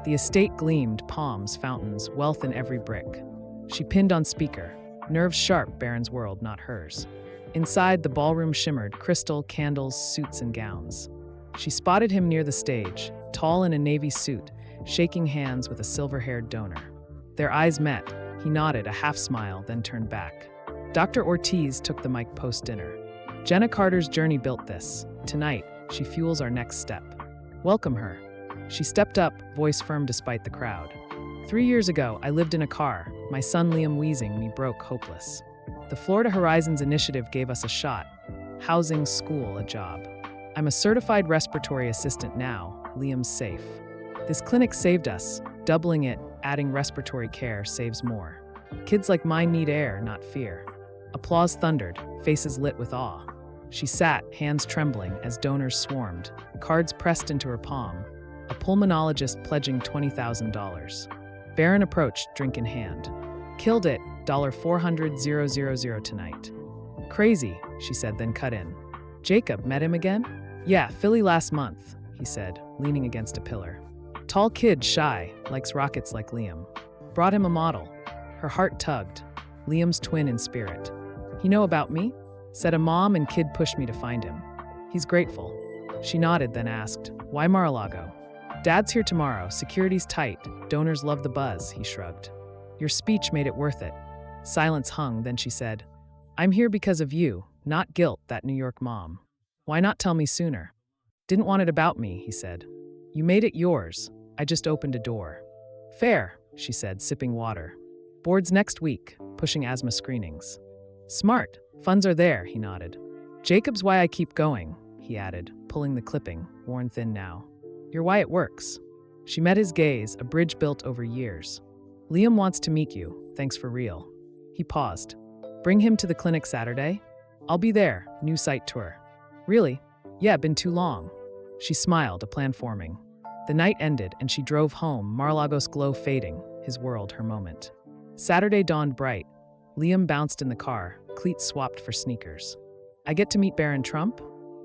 The estate gleamed, palms, fountains, wealth in every brick. She pinned on speaker. Nerves sharp, Barron's world, not hers. Inside, the ballroom shimmered, crystal, candles, suits, and gowns. She spotted him near the stage, tall in a navy suit, shaking hands with a silver-haired donor. Their eyes met. He nodded, a half-smile, then turned back. Dr. Ortiz took the mic post-dinner. Jenna Carter's journey built this. Tonight, she fuels our next step. Welcome her. She stepped up, voice firm despite the crowd. 3 years ago, I lived in a car, my son Liam wheezing, me broke, hopeless. The Florida Horizons Initiative gave us a shot. Housing, school, a job. I'm a certified respiratory assistant now, Liam's safe. This clinic saved us. Doubling it, adding respiratory care saves more. Kids like mine need air, not fear. Applause thundered, faces lit with awe. She sat, hands trembling, as donors swarmed, cards pressed into her palm. A pulmonologist pledging $20,000. Barron approached, drink in hand. Killed it, $400,000 tonight. Crazy, she said, then cut in. Jacob, met him again? Yeah, Philly last month, he said, leaning against a pillar. Tall kid, shy, likes rockets like Liam. Brought him a model. Her heart tugged. Liam's twin in spirit. He know about me? Said a mom and kid pushed me to find him. He's grateful. She nodded, then asked, why Mar-a-Lago? Dad's here tomorrow, security's tight, donors love the buzz, he shrugged. Your speech made it worth it. Silence hung, then she said, I'm here because of you, not guilt, that New York mom. Why not tell me sooner? Didn't want it about me, he said. You made it yours. I just opened a door. Fair, she said, sipping water. Boards next week, pushing asthma screenings. Smart. Funds are there, he nodded. Jacob's why I keep going, he added, pulling the clipping, worn thin now. You're why it works. She met his gaze, a bridge built over years. Liam wants to meet you, thanks for real. He paused. Bring him to the clinic Saturday? I'll be there, new site tour. Really? Yeah, been too long. She smiled, a plan forming. The night ended and she drove home, Mar-a-Lago's glow fading, his world, her moment. Saturday dawned bright. Liam bounced in the car, cleats swapped for sneakers. I get to meet Barron Trump?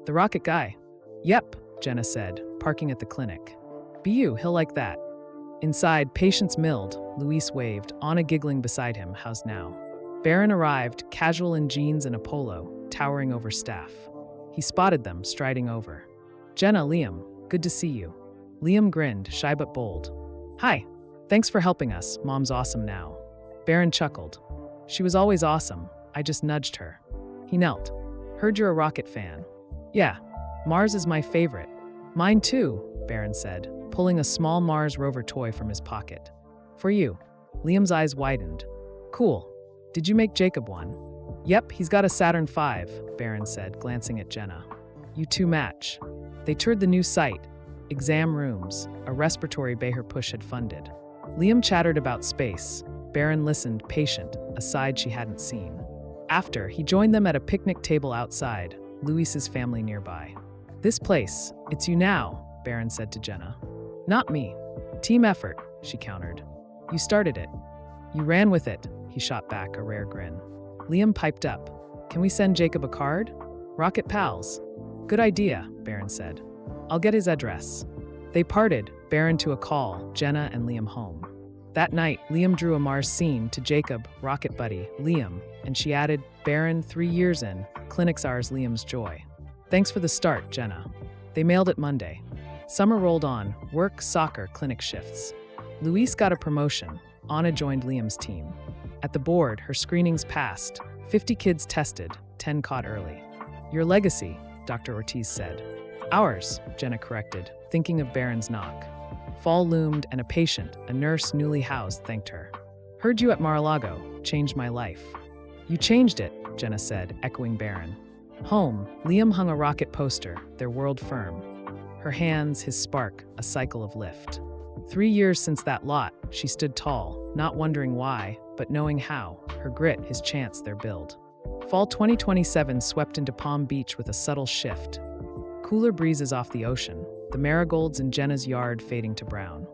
The rocket guy. Yep, Jenna said, parking at the clinic. Be you, he'll like that. Inside, patients milled, Luis waved, Anna giggling beside him, how's now? Barron arrived, casual in jeans and a polo, towering over staff. He spotted them, striding over. Jenna, Liam, good to see you. Liam grinned, shy but bold. Hi, thanks for helping us, Mom's awesome now. Barron chuckled. She was always awesome, I just nudged her. He knelt. Heard you're a rocket fan. Yeah, Mars is my favorite. Mine too, Barron said, pulling a small Mars rover toy from his pocket. For you. Liam's eyes widened. Cool. Did you make Jacob one? Yep, he's got a Saturn V, Barron said, glancing at Jenna. You two match. They toured the new site, exam rooms, a respiratory bay her push had funded. Liam chattered about space. Barron listened, patient, a side she hadn't seen. After, he joined them at a picnic table outside, Luis's family nearby. This place, it's you now, Barron said to Jenna. Not me. Team effort, she countered. You started it. You ran with it, he shot back, a rare grin. Liam piped up. Can we send Jacob a card? Rocket pals. Good idea, Barron said. I'll get his address. They parted, Barron to a call, Jenna and Liam home. That night, Liam drew a Mars scene to Jacob, rocket buddy, Liam, and she added, Barron, 3 years in, clinic's ours, Liam's joy. Thanks for the start, Jenna. They mailed it Monday. Summer rolled on, work, soccer, clinic shifts. Luis got a promotion. Anna joined Liam's team. At the board, her screenings passed. 50 kids tested, 10 caught early. Your legacy, Dr. Ortiz said. Ours, Jenna corrected, thinking of Barron's knock. Fall loomed, and a patient, a nurse newly housed, thanked her. Heard you at Mar-a-Lago, changed my life. You changed it, Jenna said, echoing Barron. Home, Liam hung a rocket poster, their world firm. Her hands, his spark, a cycle of lift. 3 years since that lot, she stood tall, not wondering why, but knowing how, her grit, his chance, their build. Fall 2027 swept into Palm Beach with a subtle shift. Cooler breezes off the ocean, the marigolds in Jenna's yard fading to brown.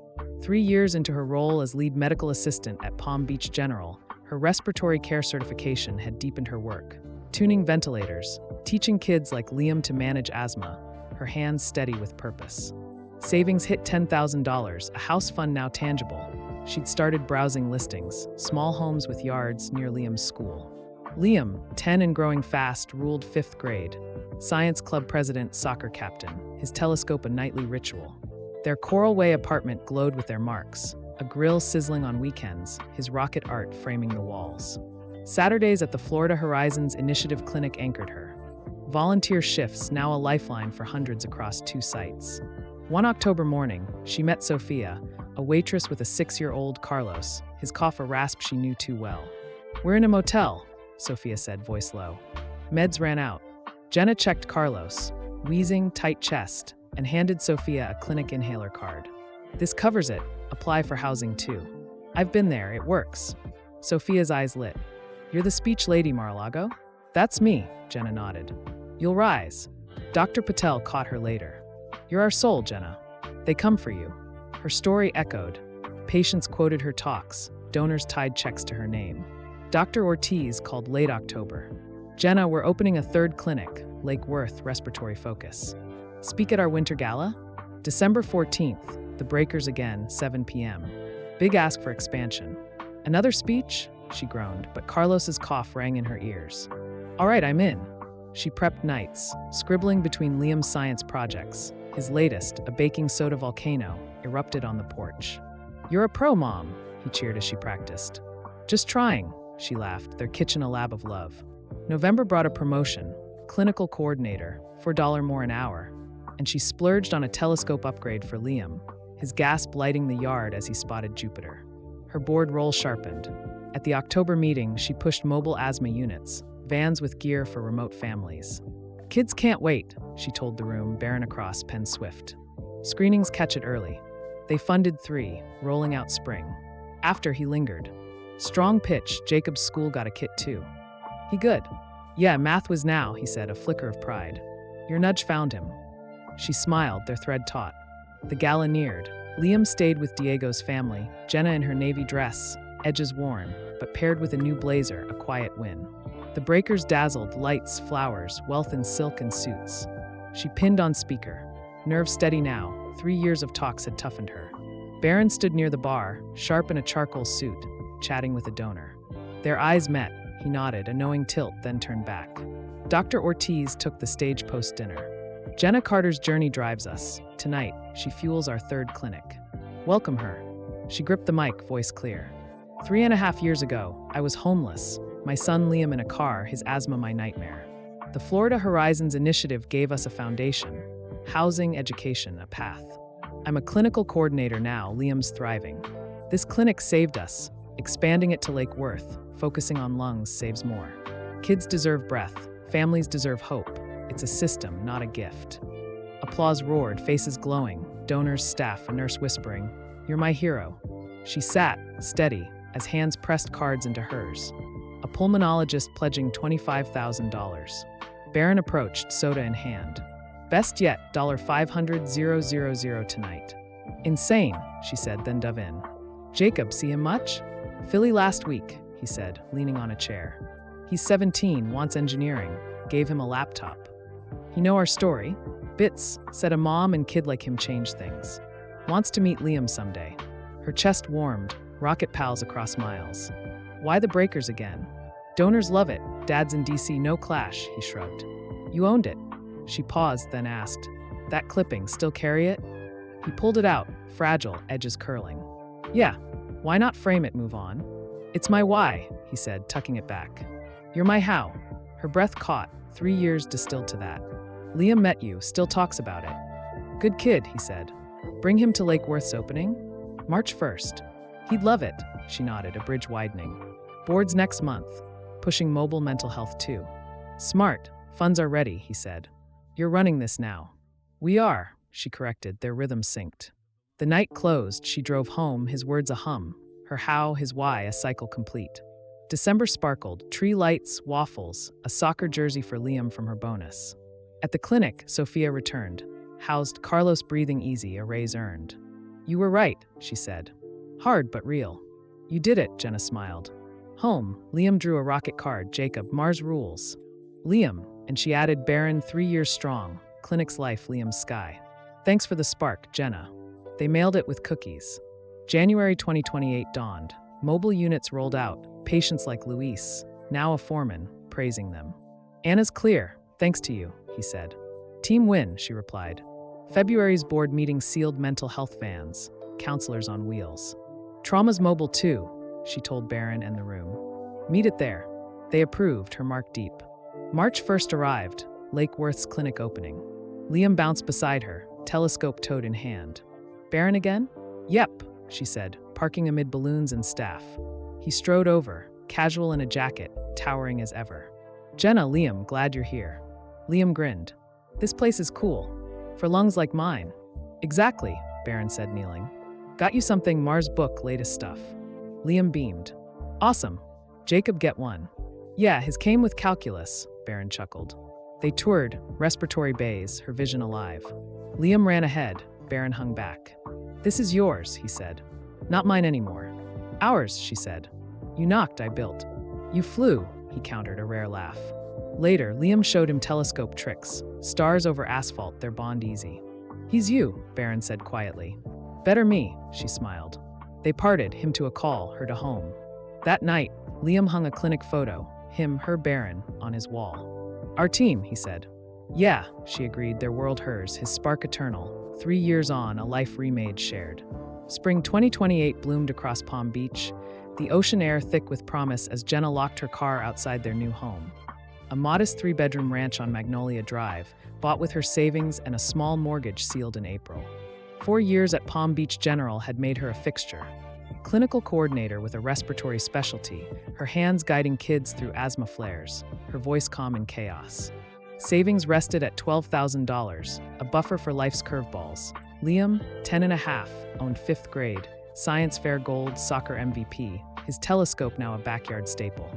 3 years into her role as lead medical assistant at Palm Beach General, her respiratory care certification had deepened her work. Tuning ventilators, teaching kids like Liam to manage asthma, her hands steady with purpose. Savings hit $10,000, a house fund now tangible. She'd started browsing listings, small homes with yards near Liam's school. Liam, 10 and growing fast, ruled 5th grade. Science club president, soccer captain, his telescope a nightly ritual. Their Coral Way apartment glowed with their marks, a grill sizzling on weekends, his rocket art framing the walls. Saturdays at the Florida Horizons Initiative Clinic anchored her. Volunteer shifts, now a lifeline for hundreds across 2 sites. One October morning, she met Sophia, a waitress with a 6-year-old Carlos, his cough a rasp she knew too well. We're in a motel, Sophia said, voice low. Meds ran out. Jenna checked Carlos, wheezing, tight chest, and handed Sophia a clinic inhaler card. This covers it. Apply for housing too. I've been there, it works. Sophia's eyes lit. You're the speech lady, Mar-a-Lago? That's me, Jenna nodded. You'll rise. Dr. Patel caught her later. You're our soul, Jenna. They come for you. Her story echoed. Patients quoted her talks. Donors tied checks to her name. Dr. Ortiz called late October. Jenna, we're opening a 3rd clinic, Lake Worth Respiratory Focus. Speak at our winter gala? December 14th, the Breakers again, 7 p.m. Big ask for expansion. Another speech? She groaned, but Carlos's cough rang in her ears. All right, I'm in. She prepped nights, scribbling between Liam's science projects. His latest, a baking soda volcano, erupted on the porch. You're a pro, Mom, he cheered as she practiced. Just trying, she laughed, their kitchen a lab of love. November brought a promotion, clinical coordinator, $4 more an hour, and she splurged on a telescope upgrade for Liam, his gasp lighting the yard as he spotted Jupiter. Her board roll sharpened. At the October meeting, she pushed mobile asthma units, vans with gear for remote families. Kids can't wait, she told the room, Barron across, pen swift. Screenings catch it early. They funded 3, rolling out spring. After, he lingered. Strong pitch, Jacob's school got a kit too. He good. Yeah, math was now, he said, a flicker of pride. Your nudge found him. She smiled, their thread taut. The gala neared. Liam stayed with Diego's family, Jenna in her navy dress, edges worn, but paired with a new blazer, a quiet win. The breakers dazzled, lights, flowers, wealth in silk and suits. She pinned on speaker. Nerves steady now, 3 years of talks had toughened her. Barron stood near the bar, sharp in a charcoal suit, chatting with a donor. Their eyes met. He nodded, a knowing tilt, then turned back. Dr. Ortiz took the stage post-dinner. Jenna Carter's journey drives us. Tonight, she fuels our 3rd clinic. Welcome her. She gripped the mic, voice clear. 3.5 years ago, I was homeless. My son Liam in a car, his asthma my nightmare. The Florida Horizons Initiative gave us a foundation. Housing, education, a path. I'm a clinical coordinator now, Liam's thriving. This clinic saved us. Expanding it to Lake Worth, focusing on lungs saves more. Kids deserve breath. Families deserve hope. It's a system, not a gift. Applause roared, faces glowing, donors, staff, a nurse whispering, "You're my hero." She sat, steady, as hands pressed cards into hers. A pulmonologist pledging $25,000. Barron approached, soda in hand. Best yet, $500,000 tonight. Insane, she said, then dove in. Jacob, see him much? Philly last week, he said, leaning on a chair. He's 17, wants engineering. Gave him a laptop. You know our story? Bits, said a mom and kid like him change things. Wants to meet Liam someday. Her chest warmed, rocket pals across miles. Why the breakers again? Donors love it. Dad's in DC, no clash, he shrugged. You owned it. She paused, then asked, that clipping, still carry it? He pulled it out, fragile, edges curling. Yeah, why not frame it, move on? It's my why, he said, tucking it back. You're my how. Her breath caught, 3 years distilled to that. Liam met you, still talks about it. Good kid, he said. Bring him to Lake Worth's opening? March 1st. He'd love it, she nodded, a bridge widening. Boards next month. Pushing mobile mental health too. Smart. Funds are ready, he said. You're running this now. We are, she corrected, their rhythm synced. The night closed, she drove home, his words a hum, her how, his why, a cycle complete. December sparkled, tree lights, waffles, a soccer jersey for Liam from her bonus. At the clinic, Sophia returned, housed, Carlos breathing easy, a raise earned. You were right, she said. Hard but real. You did it, Jenna smiled. Home, Liam drew a rocket card, Jacob, Mars rules. Liam, and she added Barron, 3 years strong, clinic's life, Liam's sky. Thanks for the spark, Jenna. They mailed it with cookies. January 2028 dawned. Mobile units rolled out, patients like Luis, now a foreman, praising them. Anna's clear, thanks to you, he said. Team win, she replied. February's board meeting sealed mental health vans, counselors on wheels. Trauma's mobile too, she told Barron and the room. Meet it there. They approved, her mark deep. March 1st arrived, Lake Worth's clinic opening. Liam bounced beside her, telescope toed in hand. Barron again? Yep, she said, parking amid balloons and staff. He strode over, casual in a jacket, towering as ever. Jenna, Liam, glad you're here. Liam grinned. This place is cool. For lungs like mine. Exactly, Barron said, kneeling. Got you something, Mars book, latest stuff. Liam beamed. Awesome. Jacob get one. Yeah, his came with calculus, Barron chuckled. They toured, respiratory bays, her vision alive. Liam ran ahead, Barron hung back. This is yours, he said. Not mine anymore. Ours, she said. You knocked, I built. You flew, he countered, a rare laugh. Later, Liam showed him telescope tricks, stars over asphalt, their bond easy. He's you, Barron said quietly. Better me, she smiled. They parted, him to a call, her to home. That night, Liam hung a clinic photo, him, her, Barron, on his wall. Our team, he said. Yeah, she agreed, their world hers, his spark eternal. 3 years on, a life remade, shared. Spring 2028 bloomed across Palm Beach, the ocean air thick with promise as Jenna locked her car outside their new home. A modest 3-bedroom ranch on Magnolia Drive, bought with her savings and a small mortgage sealed in April. 4 years at Palm Beach General had made her a fixture. Clinical coordinator with a respiratory specialty, her hands guiding kids through asthma flares, her voice calm in chaos. Savings rested at $12,000, a buffer for life's curveballs. Liam, 10 and a half, owned 5th grade, science fair gold, soccer MVP, his telescope now a backyard staple.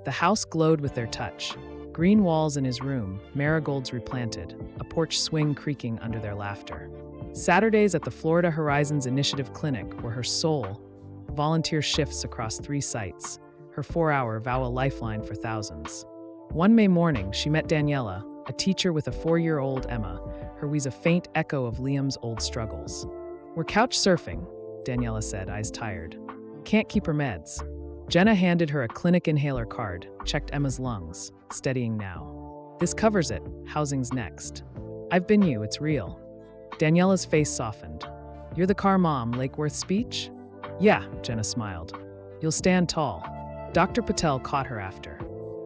The house glowed with their touch. Green walls in his room, marigolds replanted, a porch swing creaking under their laughter. Saturdays at the Florida Horizons Initiative Clinic were her soul, volunteer shifts across 3 sites, her 4-hour vow a lifeline for thousands. One May morning, she met Daniela, a teacher with a 4-year-old Emma, her wheeze a faint echo of Liam's old struggles. We're couch surfing, Daniela said, eyes tired. Can't keep her meds. Jenna handed her a clinic inhaler card, checked Emma's lungs, steadying now. This covers it, housing's next. I've been you, it's real. Daniela's face softened. You're the car mom, Lake Worth speech? Yeah, Jenna smiled. You'll stand tall. Dr. Patel caught her after.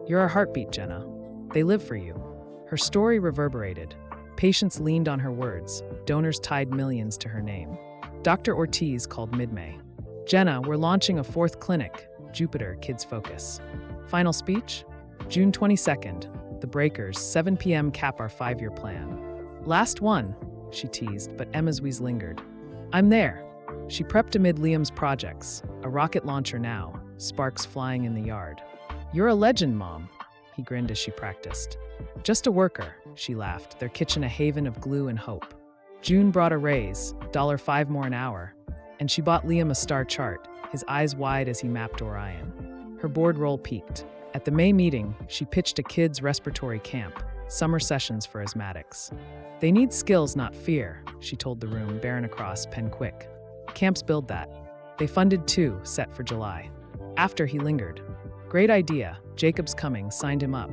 You're our heartbeat, Jenna. They live for you. Her story reverberated. Patients leaned on her words. Donors tied millions to her name. Dr. Ortiz called mid-May. Jenna, we're launching a 4th clinic, Jupiter Kids Focus. Final speech? June 22nd. The Breakers, 7 p.m. cap our 5-year plan. Last one, she teased, but Emma's wheeze lingered. I'm there. She prepped amid Liam's projects, a rocket launcher now, sparks flying in the yard. You're a legend, Mom, he grinned as she practiced. Just a worker, she laughed, their kitchen a haven of glue and hope. June brought a raise, $5 more an hour, and she bought Liam a star chart, his eyes wide as he mapped Orion. Her board roll peaked. At the May meeting, she pitched a kids' respiratory camp, summer sessions for asthmatics. They need skills, not fear, she told the room, Barron across, pen quick. Camps build that. They funded 2, set for July. After, he lingered. Great idea, Jacob's coming, signed him up.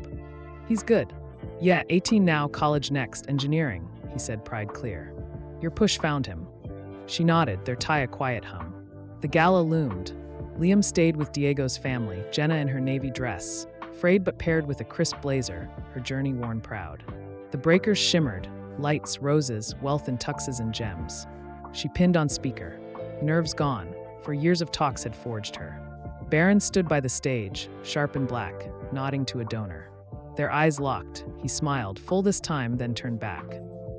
He's good. Yeah, 18 now, college next, engineering, he said, pride clear. Your push found him. She nodded, their tie a quiet hum. The gala loomed. Liam stayed with Diego's family, Jenna in her navy dress, frayed but paired with a crisp blazer, her journey worn proud. The breakers shimmered, lights, roses, wealth in tuxes and gems. She pinned on speaker. Nerves gone, for years of talks had forged her. Barron stood by the stage, sharp and black, nodding to a donor. Their eyes locked. He smiled, full this time, then turned back.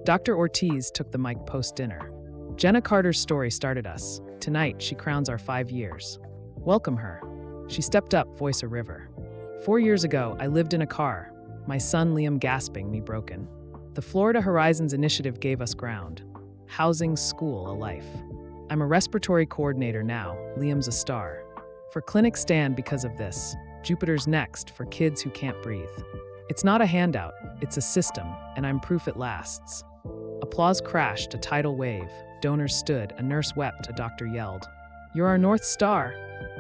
Dr. Ortiz took the mic post-dinner. Jenna Carter's story started us. Tonight, she crowns our 5 years. Welcome her. She stepped up, voice a river. 4 years ago, I lived in a car. My son Liam gasping, me broken. The Florida Horizons Initiative gave us ground. Housing, school, a life. I'm a respiratory coordinator now. Liam's a star. For clinics stand because of this. Jupiter's next for kids who can't breathe. It's not a handout, it's a system, and I'm proof it lasts. Applause crashed, a tidal wave. Donors stood, a nurse wept, a doctor yelled. You're our North Star.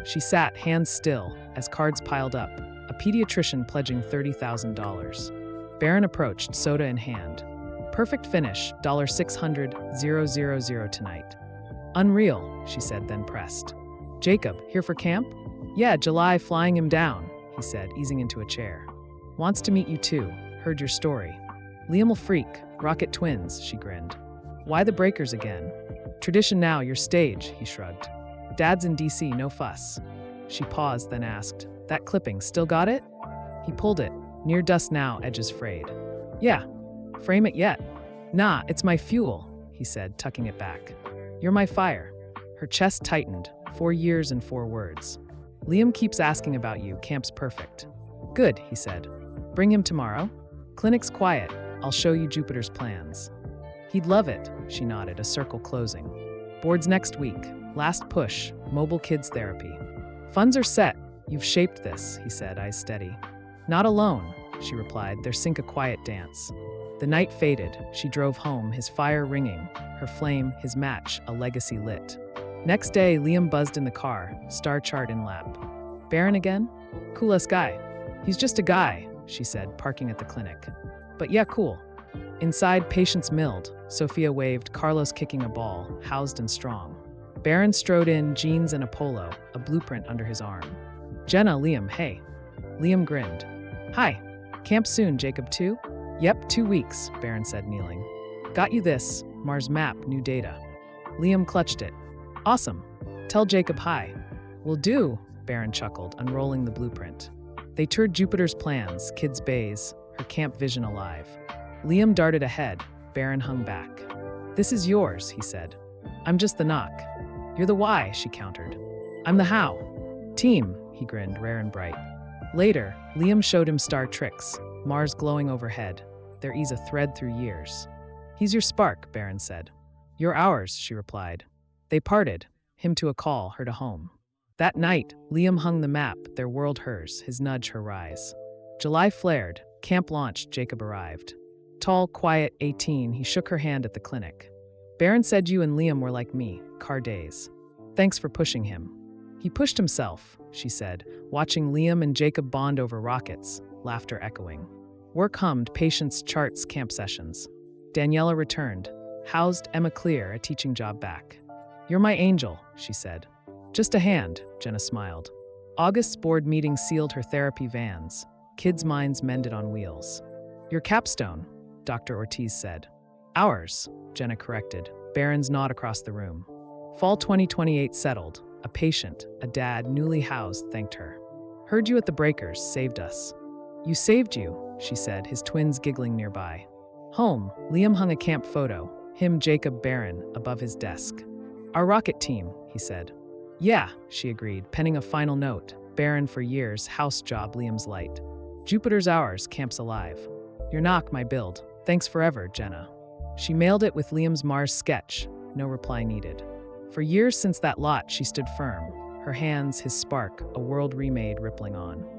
She sat, hands still, as cards piled up, a pediatrician pledging $30,000. Barron approached, soda in hand. Perfect finish, $600,000 tonight. Unreal, she said, then pressed. Jacob, here for camp? Yeah, July, flying him down, he said, easing into a chair. Wants to meet you too, heard your story. Liam'll freak, rocket twins, she grinned. Why the breakers again? Tradition now, your stage, he shrugged. Dad's in DC, no fuss. She paused, then asked, that clipping, still got it? He pulled it, near dust now, edges frayed. Yeah, frame it yet? Nah, it's my fuel, he said, tucking it back. You're my fire. Her chest tightened, 4 years and 4 words. Liam keeps asking about you, camp's perfect. Good, he said. Bring him tomorrow? Clinic's quiet, I'll show you Jupiter's plans. He'd love it, she nodded, a circle closing. Board's next week, last push, mobile kids therapy. Funds are set, you've shaped this, he said, eyes steady. Not alone, she replied, their sync a quiet dance. The night faded, she drove home, his fire ringing, her flame, his match, a legacy lit. Next day, Liam buzzed in the car, star chart in lap. Barron again? Coolest guy. He's just a guy, she said, parking at the clinic. But yeah, cool. Inside, patients milled. Sophia waved, Carlos kicking a ball, housed and strong. Barron strode in, jeans and a polo, a blueprint under his arm. Jenna, Liam, hey. Liam grinned. Hi. Camp soon, Jacob, too? Yep, 2 weeks, Barron said, kneeling. Got you this, Mars map, new data. Liam clutched it. Awesome. Tell Jacob hi. Will do, Barron chuckled, unrolling the blueprint. They toured Jupiter's plans, kids' bays, her camp vision alive. Liam darted ahead, Barron hung back. This is yours, he said. I'm just the knock. You're the why, she countered. I'm the how. Team, he grinned, rare and bright. Later, Liam showed him star tricks, Mars glowing overhead, their ease a thread through years. He's your spark, Barron said. You're ours, she replied. They parted, him to a call, her to home. That night, Liam hung the map, their world hers, his nudge her rise. July flared, camp launched, Jacob arrived. Tall, quiet, 18, he shook her hand at the clinic. Barron said you and Liam were like me, car days. Thanks for pushing him. He pushed himself, she said, watching Liam and Jacob bond over rockets, laughter echoing. Work hummed, patients, charts, camp sessions. Daniela returned, housed Emma Clear, a teaching job back. You're my angel, she said. Just a hand, Jenna smiled. August's board meeting sealed her therapy vans, kids' minds mended on wheels. Your capstone, Dr. Ortiz said. Ours, Jenna corrected, Barron's nod across the room. Fall 2028 settled, a patient, a dad, newly housed, thanked her. Heard you at the breakers, saved us. You saved you, she said, his twins giggling nearby. Home, Liam hung a camp photo, him, Jacob, Barron, above his desk. Our rocket team, he said. Yeah, she agreed, penning a final note. Barron for years, house job, Liam's light. Jupiter's ours, camp's alive. Your knock, my build. Thanks forever, Jenna. She mailed it with Liam's Mars sketch, no reply needed. For years since that lot, she stood firm, her hands his spark, a world remade rippling on.